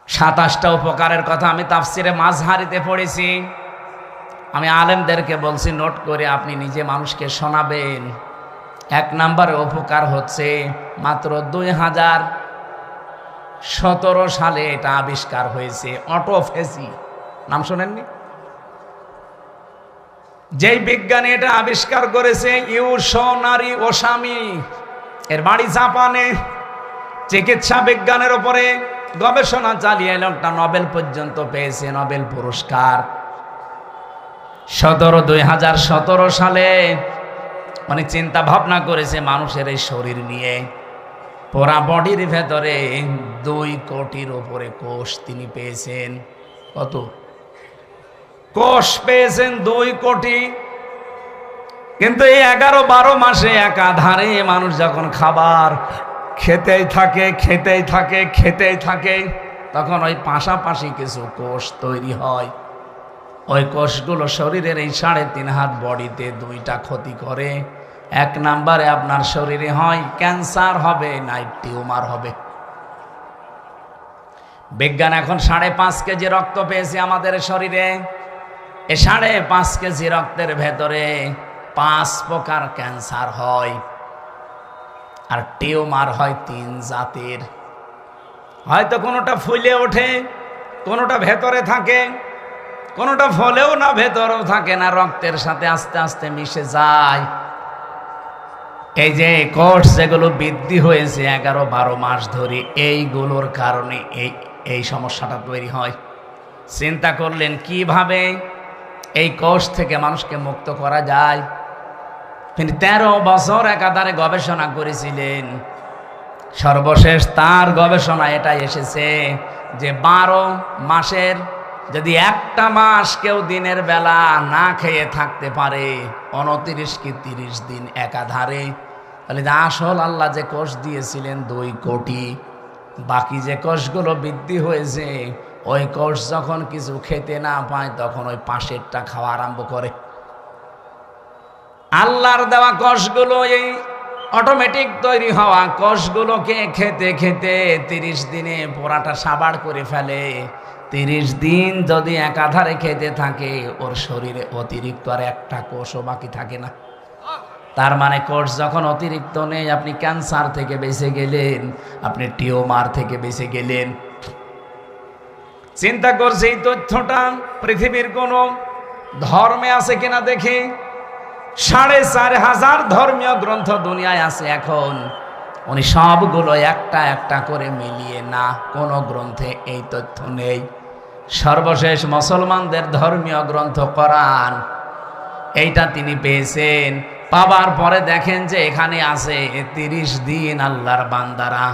A: 27টা উপকারের কথা আমি তাফসিরে মাযহারিতে পড়েছি। আমি আলেমদেরকে বলছি নোট করে আপনি নিজে মানুষকে শোনাবেন। 1 নম্বরে উপকার হচ্ছে, মাত্র 2017 সালে এটা আবিষ্কার হয়েছে, অটোফেসি। নাম শোনেননি? যেই বিজ্ঞানী এটা আবিষ্কার করেছে ইউশোনারি ওসামি, এর বাড়ি জাপানে। চিকিৎসা বিজ্ঞানের উপরে গবেষণা চালিয়ে লোকটা নোবেল পর্যন্ত পেয়েছে, নোবেল পুরস্কার। 2017 সালে মানে চিন্তা ভাবনা করেছে মানুষের এই শরীর নিয়ে, পুরা বডির ভেতরে 2 কোটির উপরে কোষ তিনি পেয়েছেন। কত কোষ পেয়েছেন? 2 কোটি। কিন্তু এই 11-12 মাসে একাধারে মানুষ যখন খাবার খেতেই থাকে, তখন ওই পাশাপাশি কিছু কোষ তৈরি হয়। ওই কোষগুলো শরীরের এই 3.5 হাত বডিতে 2টা ক্ষতি করে। 1 নম্বরে আপনার শরীরে হয় ক্যান্সার হবে, নাই টিউমার হবে। বিজ্ঞান এখন 5.5 কেজি রক্ত পেয়েছে আমাদের শরীরে। এই 5.5 কেজি রক্তের ভেতরে 5 প্রকার ক্যান্সার হয়, আর টিউমার হয় 3 জাতের। হয়তো কোনোটা ফুলে ওঠে, কোনোটা ভেতরে থাকে, কোনোটা ফলেও না ভেতরেও থাকে না, রক্তের সাথে আস্তে আস্তে মিশে যায়। এই যে কোষ যেগুলো বৃদ্ধি হয়েছে 11-12 মাস ধরে, এইগুলোর কারণে এই সমস্যাটা তৈরি হয়। চিন্তা করলেন কিভাবে এই কোষ থেকে মানুষকে মুক্ত করা যায়। তিনি 13 বছর একাধারে গবেষণা করেছিলেন। সর্বশেষ তার গবেষণা এটাই এসেছে যে 12 মাসের যদি একটা মাস কেউ দিনের বেলা না খেয়ে থাকতে পারে, 29 কি 30 দিন একাধারে, তাহলে আসল আল্লাহ যে কোষ দিয়েছিলেন 2 কোটি, বাকি যে কোষগুলো বৃদ্ধি হয়েছে, ওই কোষ যখন কিছু খেতে না পায় তখন ওই পাশেরটা খাওয়া আরম্ভ করে। আল্লাহর দেওয়া কোষগুলো, এই অটোমেটিক তৈরি হওয়া কোষগুলোকে খেতে খেতে 30 দিনে পোড়াটা সাবাড় করে ফেলে। 30 দিন যদি একাধারে খেতে থাকে, ওর শরীরে অতিরিক্ত আর একটা কোষও বাকি থাকে না। তার মানে কোষ যখন অতিরিক্ত নেই, আপনি ক্যান্সার থেকে বেঁচে গেলেন, আপনি টিউমার থেকে বেঁচে গেলেন। চিন্তা করছে এই তথ্যটা পৃথিবীর কোন ধর্মে আছে কিনা দেখি। 4,500 ধর্মীয় গ্রন্থ দুনিয়ায় আছে এখন। উনি সবগুলো একটা একটা করে মিলিয়ে না, কোন গ্রন্থে এই তথ্য নেই। সর্বশেষ মুসলমানদের ধর্মীয় গ্রন্থ কোরআন, এইটা তিনি পেয়েছেন পাবার পরে দেখেন যে এখানে আছে 30 দিন আল্লাহর বান্দারা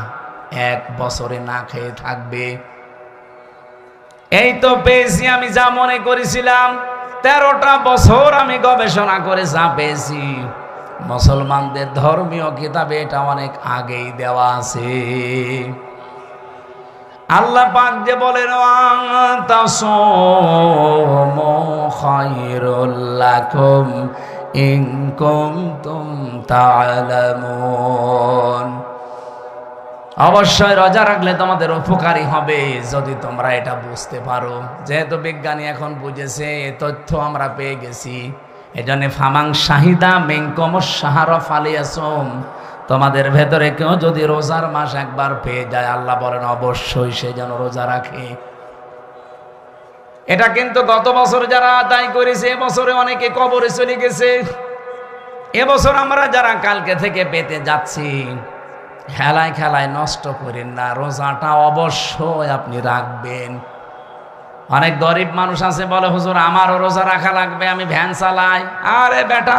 A: 1 বছরে না খেয়ে থাকবে। এই তো পেয়েছি আমি যা মনে করেছিলাম। 13টা বছর আমি গবেষণা করে যা পেয়েছি, মুসলমানদের ধর্মীয় কিতাবে এটা অনেক আগেই দেওয়া আছে। আল্লাহ পাক যে বলেন তাসামু খায়রুল লাকুম ইন কুনতুম তা'লামুন, অবশ্যই রোজা রাখলে তোমাদের উপকারী হবে যদি তোমরা এটা বুঝতে পারো। যেহেতু বিজ্ঞানী এখন বুঝেছে, এই তথ্য আমরা পেয়ে গেছি, এজন্য ফামাং শাহিদা মিনকুমুশ শাহরা ফালিয়াসুম, তোমাদের ভেতরে কেউ যদি রোজার মাস একবার পেয়ে যায়, আল্লাহ বলেন অবশ্যই সে যেন রোজা রাখে। এটা কিন্তু গত বছর যারা আদায় করেছে, এবছরে অনেকে কবরে চলে গেছে। এবছর আমরা যারা কালকে থেকে পেতে যাচ্ছি, খেলায় খেলায় নষ্ট করেন না, রোজাটা অবশ্যই আপনি রাখবেন। অনেক গরিব মানুষ আছে বলে হুজুর আমারও রোজা রাখা লাগবে, আমি ভ্যান চালাই। আরে বেটা,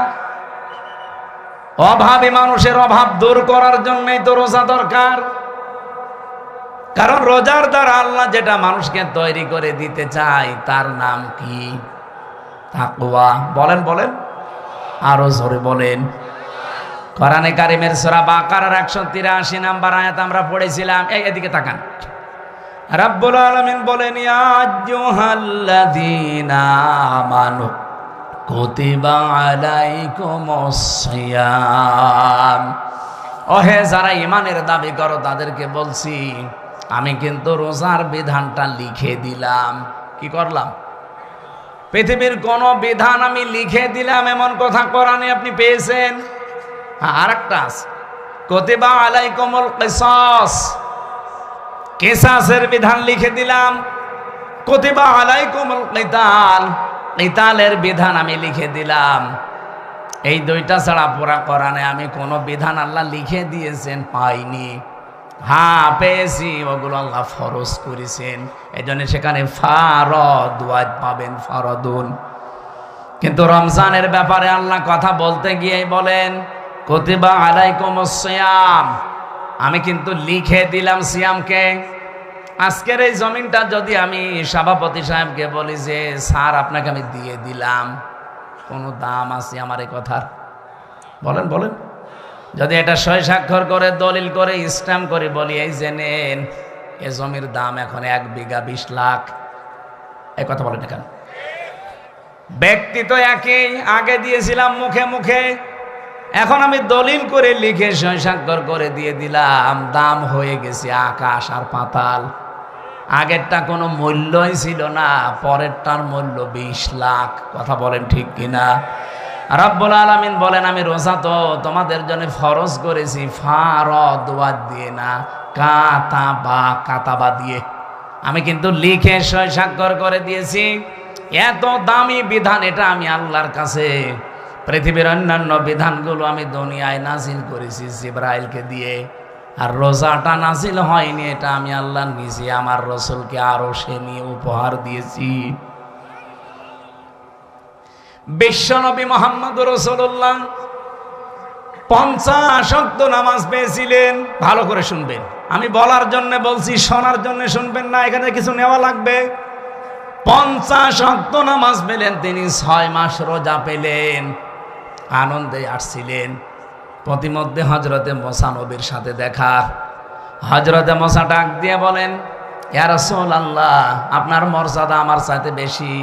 A: অভাবী মানুষের অভাব দূর করার জন্যই তো রোজা দরকার। কারণ রোজার দ্বারা আল্লাহ যেটা মানুষকে তৈরি করে দিতে চায় তার নাম কি? তাকওয়া। বলেন বলেন, আরো জোরে বলেন। কোরআনে কারিমের সূরা বাকারার 183 নম্বর আয়াত আমরা পড়েছিলাম। এদিকে তাকান। রাব্বুল আলামিন বলেন ইয়া আইয়ুহাল্লাযীনা আমানু কুতিবা আলাইকুমুস সিয়াম, ওহে যারা ঈমানের দাবি করো তাদেরকে বলছি আমি কিন্তু রোজার বিধানটা লিখে দিলাম। কি করলাম? পৃথিবীর কোন বিধান আমি লিখে দিলাম এমন কথা কোরআনে আপনি পেয়েছেন? আরেকটা আছে, কুতিবা আলাইকুমুল কিসাস, কিসাসের বিধান লিখে দিলাম। কুতিবা আলাইকুমুল কিতাল, কিতালের বিধান আমি লিখে দিলাম। এই দুইটা ছাড়া পুরা কোরআনে আমি কোনো বিধান আল্লাহ লিখে দিয়েছেন পাইনি। হ্যাঁ পেয়েছি, ওগুলো আল্লাহ ফরজ করেছেন, এই জন্য সেখানে ফারদ ওয়াজ পাবেন, ফারদুন। কিন্তু রমজানের ব্যাপারে আল্লাহ কথা বলতে গিয়ে বলেন কুতিবা আলাইকুমুস সিয়াম, আমি কিন্তু লিখে দিলাম সিয়ামকে। আজকের এই জমিনটা যদি আমি সভাপতি সাহেবকে বলি যে স্যার আপনাকে আমি দিয়ে দিলাম, কোনো দাম আছে আমার এই কথার? বলেন বলেন। যদি এটা সই স্বাক্ষর করে দলিল করে স্ট্যাম্প করে বলি এই যে নেন, এ জমির দাম এখন 1 বিঘা 20 লাখ, এই কথা বলেন কেন? ব্যক্তি তো একই, আগে দিয়েছিলাম মুখে মুখে, এখন আমি দলিল করে লিখে সই স্বাক্ষর করে দিয়ে দিলাম, দাম হয়ে গেছে আকাশ আর পাতাল। আগেরটা কোনো মূল্যই ছিল না, পরেরটার মূল্য 20 লাখ। কথা বলেন ঠিক কিনা? রাব্বুল আলামিন বলেন আমি রোজা তো তোমাদের জন্য ফরজ করেছি ফারদ ওয়াদ দিয়ে না, কাতাবা দিয়ে। আমি কিন্তু লিখে সই স্বাক্ষর করে দিয়েছি। এত দামি বিধান এটা আমি আল্লাহর কাছে। পৃথিবীর অন্যান্য বিধানগুলো আমি দুনিয়ায় নাজিল করেছি জিবরাইলকে দিয়ে, আর রোজাটা নাজিল হয়নি, এটা আমি আল্লাহ নিজে আমার রাসূলকে আরশে নিয়ে উপহার দিয়েছি। বিশ্বনবী মুহাম্মদুর রাসূলুল্লাহ 50 ওয়াক্ত নামাজ পেয়েছিলেন। ভালো করে শুনবেন, আমি বলার জন্য বলছি, শোনার জন্য শুনবেন না, এখানে কিছু নেওয়া লাগবে। 50 ওয়াক্ত নামাজ পেলেন তিনি, 6 মাস রোজা পেলেন, আনন্দে আসছিলেন। প্রতিমধ্যে হযরতে মুসা নবীর সাথে দেখা। হযরতে মুসা ডাক দিয়ে বলেন ইয়া রাসূলুল্লাহ, আপনার মর্যাদা আমার চাইতে বেশি,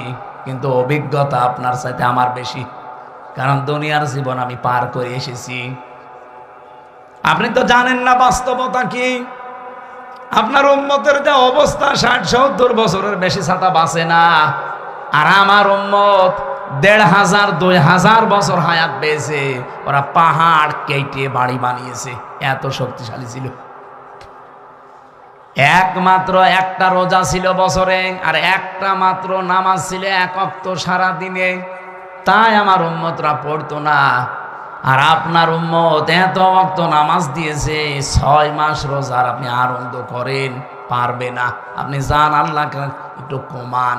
A: কিন্তু অভিজ্ঞতা আপনার চাইতে আমার বেশি, কারণ দুনিয়ার জীবন আমি পার করে এসেছি। আপনি তো জানেন না বাস্তবতা কি। আপনার উম্মতের যা অবস্থা, 60-70 বছরের বেশি ছাতা বাঁচে না, আর আমার উম্মত 1500-2000 বছর হায়াত পেয়েছে। ওরা পাহাড় কেটে বাড়ি বানিয়েছে, এত শক্তিশালী ছিল। একমাত্র একটা রোজা ছিল বছরে, আর একটা মাত্র নামাজ ছিল 1 ওয়াক্ত সারা দিনে, তাই আমার উম্মতরা পড়তো না। আর আপনার উম্মত এত ওয়াক্ত নামাজ দিয়েছে, 6 মাস রোজার আপনি আনন্দ করেন, পারবে না। আপনি যান আল্লাহকে একটু কমান।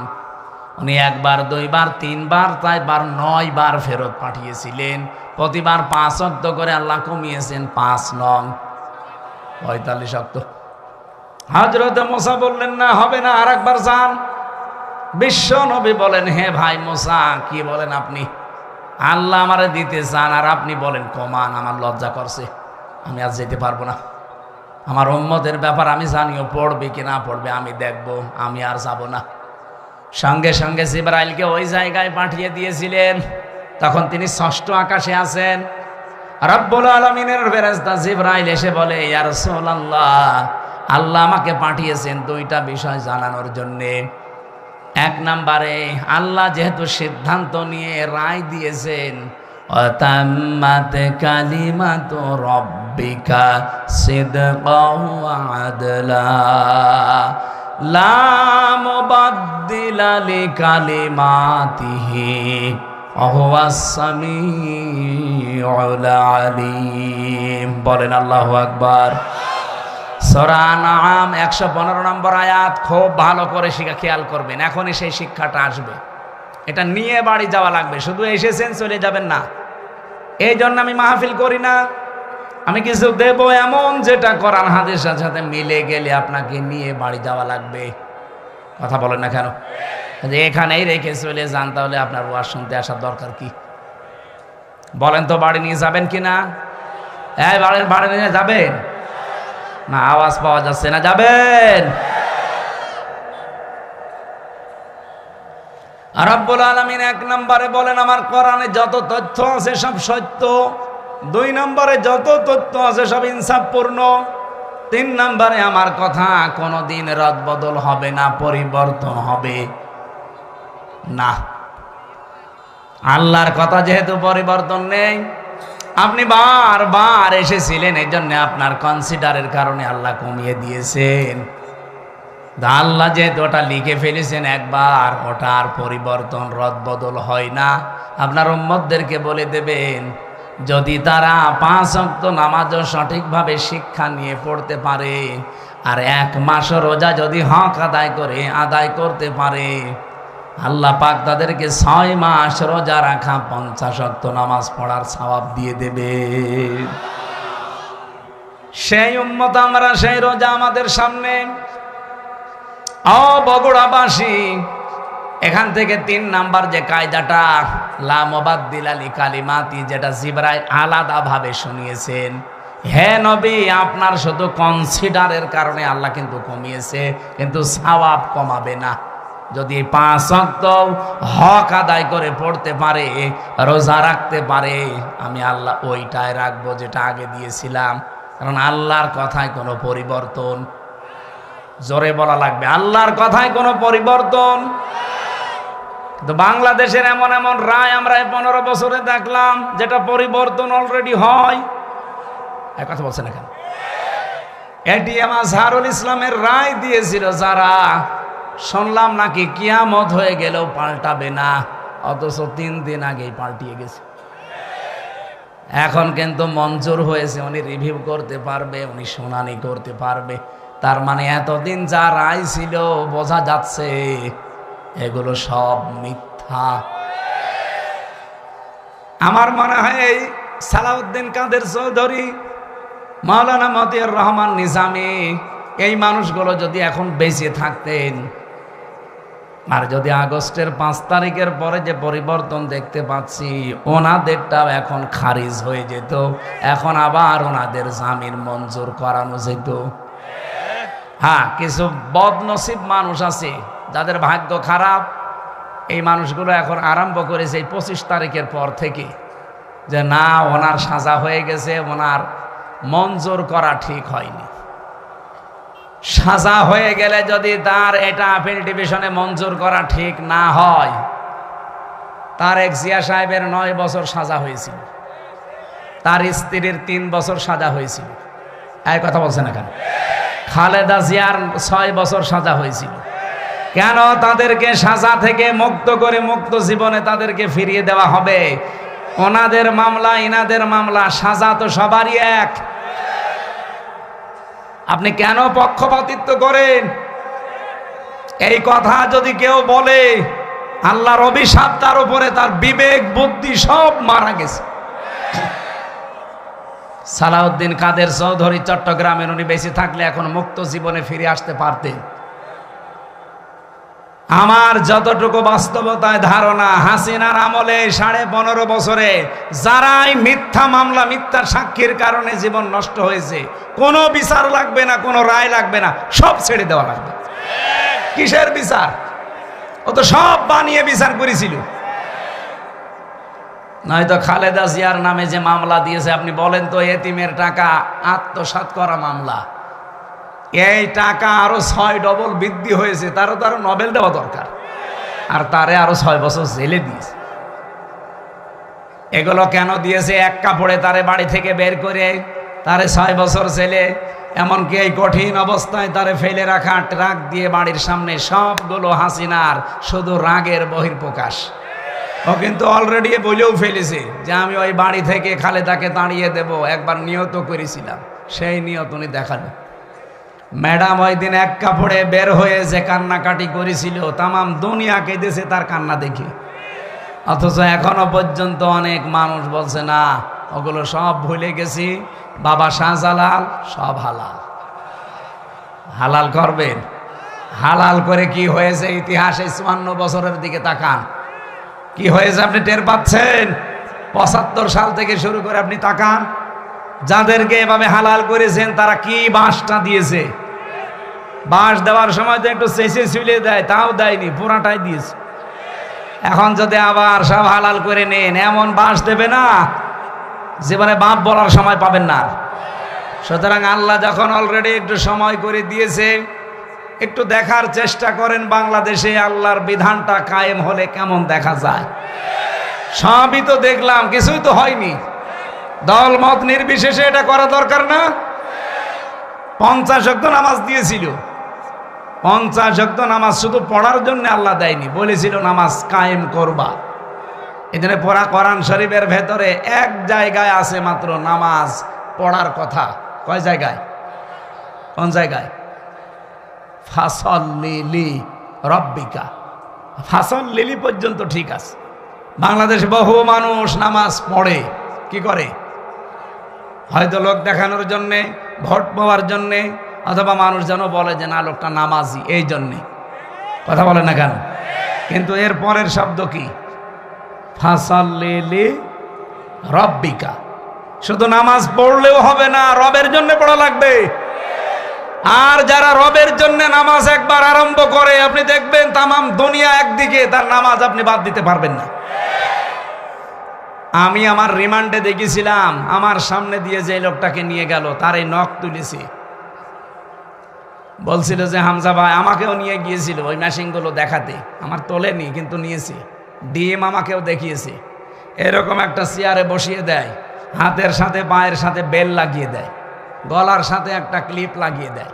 A: উনি একবার, দুইবার, তিনবার, চারবার, 9 বার ফেরত পাঠিয়েছিলেন। প্রতিবার 5 ওয়াক্ত করে আল্লাহ কমিয়েছেন 5 নং 45 ওয়াক্ত। হযরত মুসা বললেন না, হবে না, আরেকবার যান। বিশ্ব নবী বলেন, হে ভাই মুসা, কি বলেন আপনি? আল্লাহ আমারে দিতে চান আর আপনি বলেন কমান, আমার লজ্জা করছে, আমি আজ যেতে পারবো না। আমার উম্মতের ব্যাপার আমি জানিও, পড়বে কি না পড়বে আমি দেখব, আমি আর যাব না। সঙ্গে সঙ্গে জিবরাইলকে ওই জায়গায় পাঠিয়ে দিয়েছিলেন। তখন তিনি 6ষ্ঠ আকাশে আছেন। রব্বুল আলামিনের ফেরেশতা জিবরাইল এসে বলে, ইয়া রাসূলুল্লাহ, আল্লাহ আমাকে পাঠিয়েছেন 2টা বিষয় জানানোর জন্যে। 1 নম্বরে, আল্লাহ যেহেতু সিদ্ধান্ত নিয়ে রায় দিয়েছেন, ওয়াতাম্মাত কালিমাতু রাব্বিকা সিদকাও ওয়া আদলা লা মুবাদদিলা লিকালিমাতিহি ওয়া হুয়াস সামিউল আলিম। বলেন আল্লাহু আকবার। সূরা আনআম 115 নম্বর আয়াত। খুব ভালো করে খেয়াল করবেন, এখনই সেই শিক্ষাটা আসবে। এটা নিয়ে বাড়ি যাওয়া লাগবে, শুধু এসেছেন চলে যাবেন না। এই জন্য আমি মাহফিল করি না, আমি কিছু দেব এমন যেটা কোরআন হাদিসের সাথে মিলে গেলে আপনাকে নিয়ে বাড়ি যাওয়া লাগবে। কথা বলেন না কেন? যে এখানেই রেখে চলে যান, তাহলে আপনার ওয়াজ শুনতে আসার দরকার কি? বলেন তো, বাড়ি নিয়ে যাবেন কি না? এই বাড়ি নিয়ে যাবেন না? আওয়াজ পাওয়া যাচ্ছে না, যাবেন? রব্বুল আলামিন 1 নম্বরে বলেন, আমার কোরআনে যত তথ্য আছে সব সত্য। 2 নম্বরে, যত তথ্য আছে সব ইনসাফপূর্ণ। 3 নম্বরে, আমার কথা কোনোদিন রদবদল হবে না, পরিবর্তন হবে না। আল্লাহর কথা যেহেতু পরিবর্তন নেই, আপনি বারবার এসেছিলেন, এই জন্য আপনার কনসিডারের কারণে আল্লাহ কমিয়ে দিয়েছেন। আল্লাহ যেহেতু ওটা লিখে ফেলেছেন একবার, ওটা আর পরিবর্তন রদবদল হয় না। আপনার উম্মতদেরকে বলে দেবেন, যদি তারা 5 ওয়াক্ত নামাজও সঠিকভাবে শিক্ষা নিয়ে পড়তে পারে, আর 1 মাস রোজা যদি হক আদায় করতে পারে, আল্লাহ পাক তাদেরকে 6 মাস রোজা রাখা 50 ওয়াক্ত নামাজ পড়ার সওয়াব দিয়ে দেবে। সেই উম্মত আমরা, সেই রোজা আমাদের সামনে। বগুড়াবাসী, এখান থেকে 3 নাম্বার যে কায়দাটা, লা মুবাদদিলা লিকালিমাতি, যেটা জিবরাইল আলাদাভাবে শুনিয়েছেন, হে নবী, আপনার শুধু কনসিডারের কারণে আল্লাহ কিন্তু কমিয়েছে, কিন্তু সওয়াব কমাবে না। যদি 5 ওয়াক্ত হক আদায় করে পড়তে পারে, রোজা রাখতে পারে, আমি আল্লাহ ওইটাই রাখবো যেটা আগে দিয়েছিলাম। কারণ আল্লাহর কথায় কোনো পরিবর্তন, জোরে বলা লাগবে, আল্লাহর কথায় কোনো পরিবর্তন। তো বাংলাদেশের এমন এমন রায় আমরা 15 বছরে দেখলাম, যেটা পরিবর্তন অলরেডি হয়। এক কথা বলছেন না কেন? এটিএম আজহারুল ইসলামের রায় দিয়েছিল যারা, শুনলাম নাকি কিয়ামত হয়ে গেলেও পাল্টাবে না, অথচ 3 দিন আগেই পাল্টিয়ে গেছে। এখন কিন্তু মঞ্জুর হয়েছে, উনি রিভিউ করতে পারবে, উনি শুনানি করতে পারবে। তার মানে এতদিন যা রায় ছিল, বোঝা যাচ্ছে এগুলো সব মিথ্যা। আমার মনে হয় এই সালাউদ্দিন কাদের চৌধুরী, মাওলানা মতিউর রহমান নিজামী, এই মানুষগুলো যদি এখন বেঁচে থাকতেন, আর যদি আগস্টের 5 তারিখের পরে যে পরিবর্তন দেখতে পাচ্ছি, ওনাদেরটাও এখন খারিজ হয়ে যেত, এখন আবার ওনাদের জামিন মঞ্জুর করানো যেত। হ্যাঁ, কিছু বদনসিব মানুষ আছে যাদের ভাগ্য খারাপ, এই মানুষগুলো এখন আরম্ভ করেছে এই 25 তারিখের পর থেকে, যে না, ওনার সাজা হয়ে গেছে, ওনার মঞ্জুর করা ঠিক হয়নি। সাজা হয়ে গেলে যদি তার এটা আপিল ডিভিশনে মঞ্জুর করা ঠিক না হয়, তারেক জিয়া সাহেবের 9 বছর সাজা হয়েছিল, তার স্ত্রীর 3 বছর সাজা হয়েছিল। এই কথা বলছে না কেন? খালেদা জিয়ার 6 বছর সাজা হয়েছিল। কেন তাদেরকে সাজা থেকে মুক্ত করে মুক্ত জীবনে তাদেরকে ফিরিয়ে দেওয়া হবে? ওনাদের মামলা, ইনাদের মামলা, সাজা তো সবারই এক। আপনি কেন পক্ষপাতিত্ব করেন? এই কথা যদি কেউ বলে, আল্লাহর অভিশাপ তার উপরে, তার বিবেক বুদ্ধি সব মারা গেছে। সালাউদ্দিন কাদের চৌধুরী চট্টগ্রামের, উনি বেঁচে থাকলে এখন মুক্ত জীবনে ফিরে আসতে পারতেন। আমার যতটুকু বাস্তবতায় ধারণা, হাসিনার আমলে 15.5 বছরে যারাই মিথ্যা মামলা, মিথ্যা সাক্ষীর কারণে জীবন নষ্ট হয়েছে, কোনো বিচার লাগবে না, কোনো রায় লাগবে না, সব ছেড়ে দেওয়া লাগবে। কিসের বিচার? ও তো সব বানিয়ে বিচার করেছিল। নয়তো খালেদা জিয়ার নামে যে মামলা দিয়েছে, আপনি বলেন তো, এতিমের টাকা আত্মসাৎ করা মামলা, এই টাকা আরো 6 ডবল বৃদ্ধি হয়েছে, তারও তো আরো নোবেল দেওয়া দরকার, আর তারে আরো 6 বছর জেলে দিয়েছে। এগুলো কেন দিয়েছে? এক কাপড়ে তারে বাড়ি থেকে বের করে তারে 6 বছর জেলে, এমনকি এই কঠিন অবস্থায় তারে ফেলে রাখা ট্রাক দিয়ে বাড়ির সামনে, সবগুলো হাসিনার শুধু রাগের বহিঃপ্রকাশ। ও কিন্তু অলরেডি বলেও ফেলেছে যে আমি ওই বাড়ি থেকে খালেদাকে তাড়িয়ে দেব, একবার নিয়ত করেছিলাম, সেই নিয়ত উনি দেখালো। ম্যাডাম ওই দিন এক কাপড়ে বের হয়ে যে কান্নাকাটি করেছিল, তামাম দুনিয়া কেঁদেছে তার কান্না দেখে। অথচ এখনো পর্যন্ত অনেক মানুষ বলছে না, ওগুলো সব ভুলে গেছি, বাবা শাহজালাল সব হালাল। হালাল করবেন? হালাল করে কি হয়েছে ইতিহাসে? 54 বছরের দিকে তাকান, কি হয়েছে আপনি টের পাচ্ছেন? 75 সাল থেকে শুরু করে আপনি তাকান, যাদেরকে এভাবে হালাল করেছেন তারা কি বাঁশটা দিয়েছে। বাঁশ দেওয়ার সময় তো একটু চেঁচে চুলে দেয়, তাও দেয়নি, পুরাটাই দিয়েছে। এখন যদি আবার সব হালাল করে নেন, এমন বাঁশ দেবে না জীবনে বাপ বলার সময় পাবেন না। সুতরাং আল্লাহ যখন অলরেডি একটু সময় করে দিয়েছে, একটু দেখার চেষ্টা করেন বাংলাদেশে আল্লাহর বিধানটা কায়েম হলে কেমন দেখা যায়। সবই তো দেখলাম, কিছুই তো হয়নি। দল মত নির্বিশেষে এটা করা দরকার না? 50 ওয়াক্ত নামাজ দিয়েছিল, 50 ওয়াক্ত নামাজ শুধু পড়ার জন্য আল্লাহ দেয়নি, বলেছিল নামাজ কায়েম করবা। এখানে পড়া কোরআন শরীফের ভেতরে এক জায়গায় আছে মাত্র নামাজ পড়ার কথা। কয় জায়গায়? কোন জায়গায়? ফাসল্লি রব্বিকা, ফাসল্লি পর্যন্ত ঠিক আছে। বাংলাদেশে বহু মানুষ নামাজ পড়ে, কি করে? হয়তো লোক দেখানোর জন্যে, ভোট পাওয়ার জন্যে, অথবা মানুষ যেন বলে যে না লোকটা নামাজি, এই জন্যে কথা বলে না কেন? কিন্তু এর পরের শব্দ কি? ফাসল্লি রব্বিকা। শুধু নামাজ পড়লেও হবে না, রবের জন্য পড়া লাগবে। আর যারা রবের জন্য নামাজ একবার আরম্ভ করে, আপনি দেখবেন তামাম দুনিয়া একদিকে, তার নামাজ আপনি বাদ দিতে পারবেন না। আমি আমার রিমান্ডে দেখেছিলাম, আমার সামনে দিয়ে যে লোকটাকে নিয়ে গেল তার এই নখ তুলেছি, বলছিল যে হামজা ভাই, আমাকেও নিয়ে গিয়েছিল ওই মেশিনগুলো দেখাতে, আমার তোলেনি কিন্তু নিয়েছি। ডিএম আমাকেও দেখিয়েছে, এরকম একটা চেয়ারে বসিয়ে দেয়, হাতের সাথে পায়ের সাথে বেল লাগিয়ে দেয়, গলার সাথে একটা ক্লিপ লাগিয়ে দেয়,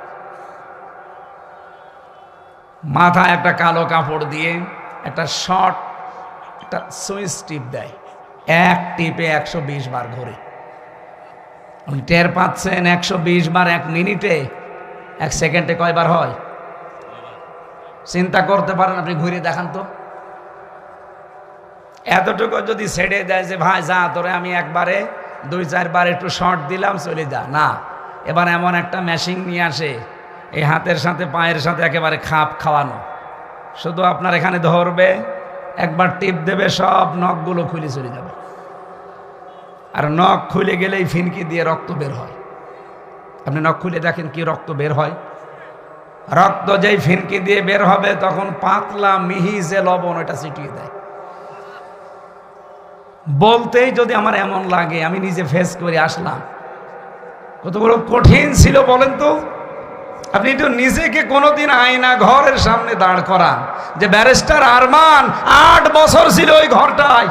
A: মাথায় একটা কালো কাপড় দিয়ে একটা শর্ট একটা সুইচ টিপ দেয়, এক টিপে 120 বার ঘুরে। আপনি টের পাচ্ছেন 120 বার 1 মিনিটে, 1 সেকেন্ডে কয়বার হয়? চিন্তা করতে পারেন আপনি, ঘুরে দেখান তো। এতটুকু যদি ছেড়ে দেয় যে ভাই যা তোরে আমি একবারে 2-4 বার একটু শর্ট দিলাম, চলে যা, না, এবার এমন একটা মেশিন নিয়ে আসে, এই হাতের সাথে পায়ের সাথে একেবারে খাপ খাওয়ানো, শুধু আপনার এখানে ধরবে, একবার টিপ দেবে, সব নখগুলো খুলে চলে যাবে। আর নখ খুলে গেলেই ফিনকি দিয়ে রক্ত বের হয়। আপনি নখ খুলে দেখেন কি রক্ত বের হয়। রক্ত যেই ফিনকি দিয়ে বের হবে, তখন পাতলা মিহি যে লবণ, ওটা ছিটিয়ে দেয়। বলতেই যদি আমার এমন লাগে, আমি নিজে ফেস করে আসলাম, কত বড় কঠিন ছিল বলেন তো। আপনি তো নিজেকে কোনোদিন আয়না ঘরের সামনে দাঁড় করান যে ব্যারিস্টার আরমান 8 বছর ছিল ওই ঘরটায়,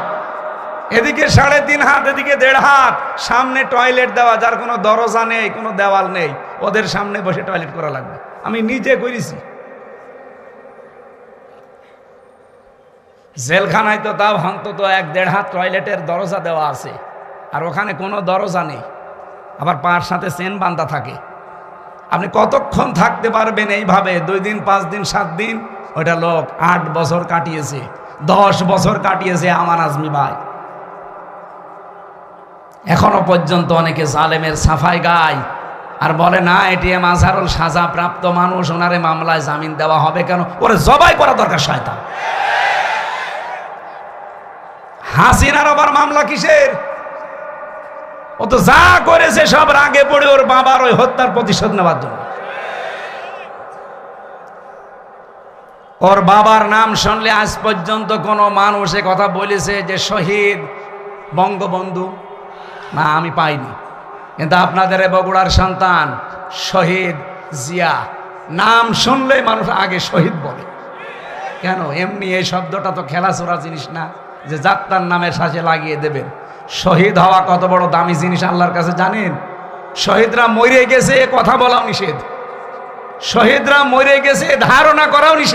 A: এদিকে 3.5 হাত, এদিকে 1.5 হাত, সামনে টয়লেট দেওয়া, যার কোনো দরজা নেই, কোনো দেওয়াল নেই, ওদের সামনে বসে টয়লেট করা লাগবে। আমি নিজে করেছি। জেলখানায় তো তাও অন্তত 1-1.5 হাত টয়লেটের দরজা দেওয়া আছে, আর ওখানে কোনো দরজা নেই, আবার পার সাথে চেন বাঁধা থাকে। আপনি কতক্ষণ থাকতে পারবেন এইভাবে? 2 দিন, 5 দিন, 7 দিন? ওইটা লোক 8 বছর কাটিয়েছে। 10 বছর কাটিয়েছে আমান আজমি ভাই। এখনো পর্যন্ত অনেকে জালেমের সাফাই গায় আর বলে না এটিএম আজহারুল সাজা প্রাপ্ত মানুষ, ওনারে মামলায় জামিন দেওয়া হবে কেন? ওরে জবাই করা দরকার শয়তান। হাসিনার আবার মামলা কিসের? ও তো যা করেছে সব রাগে পড়ে ওর বাবার ওই হত্যার প্রতিশোধ নেওয়ার জন্য। ওর বাবার নাম শুনলে আজ পর্যন্ত কোন মানুষ এ কথা বলেছে যে শহীদ বঙ্গবন্ধু? না, আমি পাইনি। কিন্তু আপনাদের বগুড়ার সন্তান শহীদ জিয়া নাম শুনলেই মানুষ আগে শহীদ বলে। কেন? এমনি এই শব্দটা তো খেলাচোরা জিনিস না যে যাত্রার নামের সাথে লাগিয়ে দেবেন। শহীদ হওয়া কত বড় দামি জিনিস আল্লাহর কাছে জানেন? শহীদরা মরে গেছে কথা বলাও নিষেধ, শহীদরা মরে গেছে ধারণা করাও নিষেধ।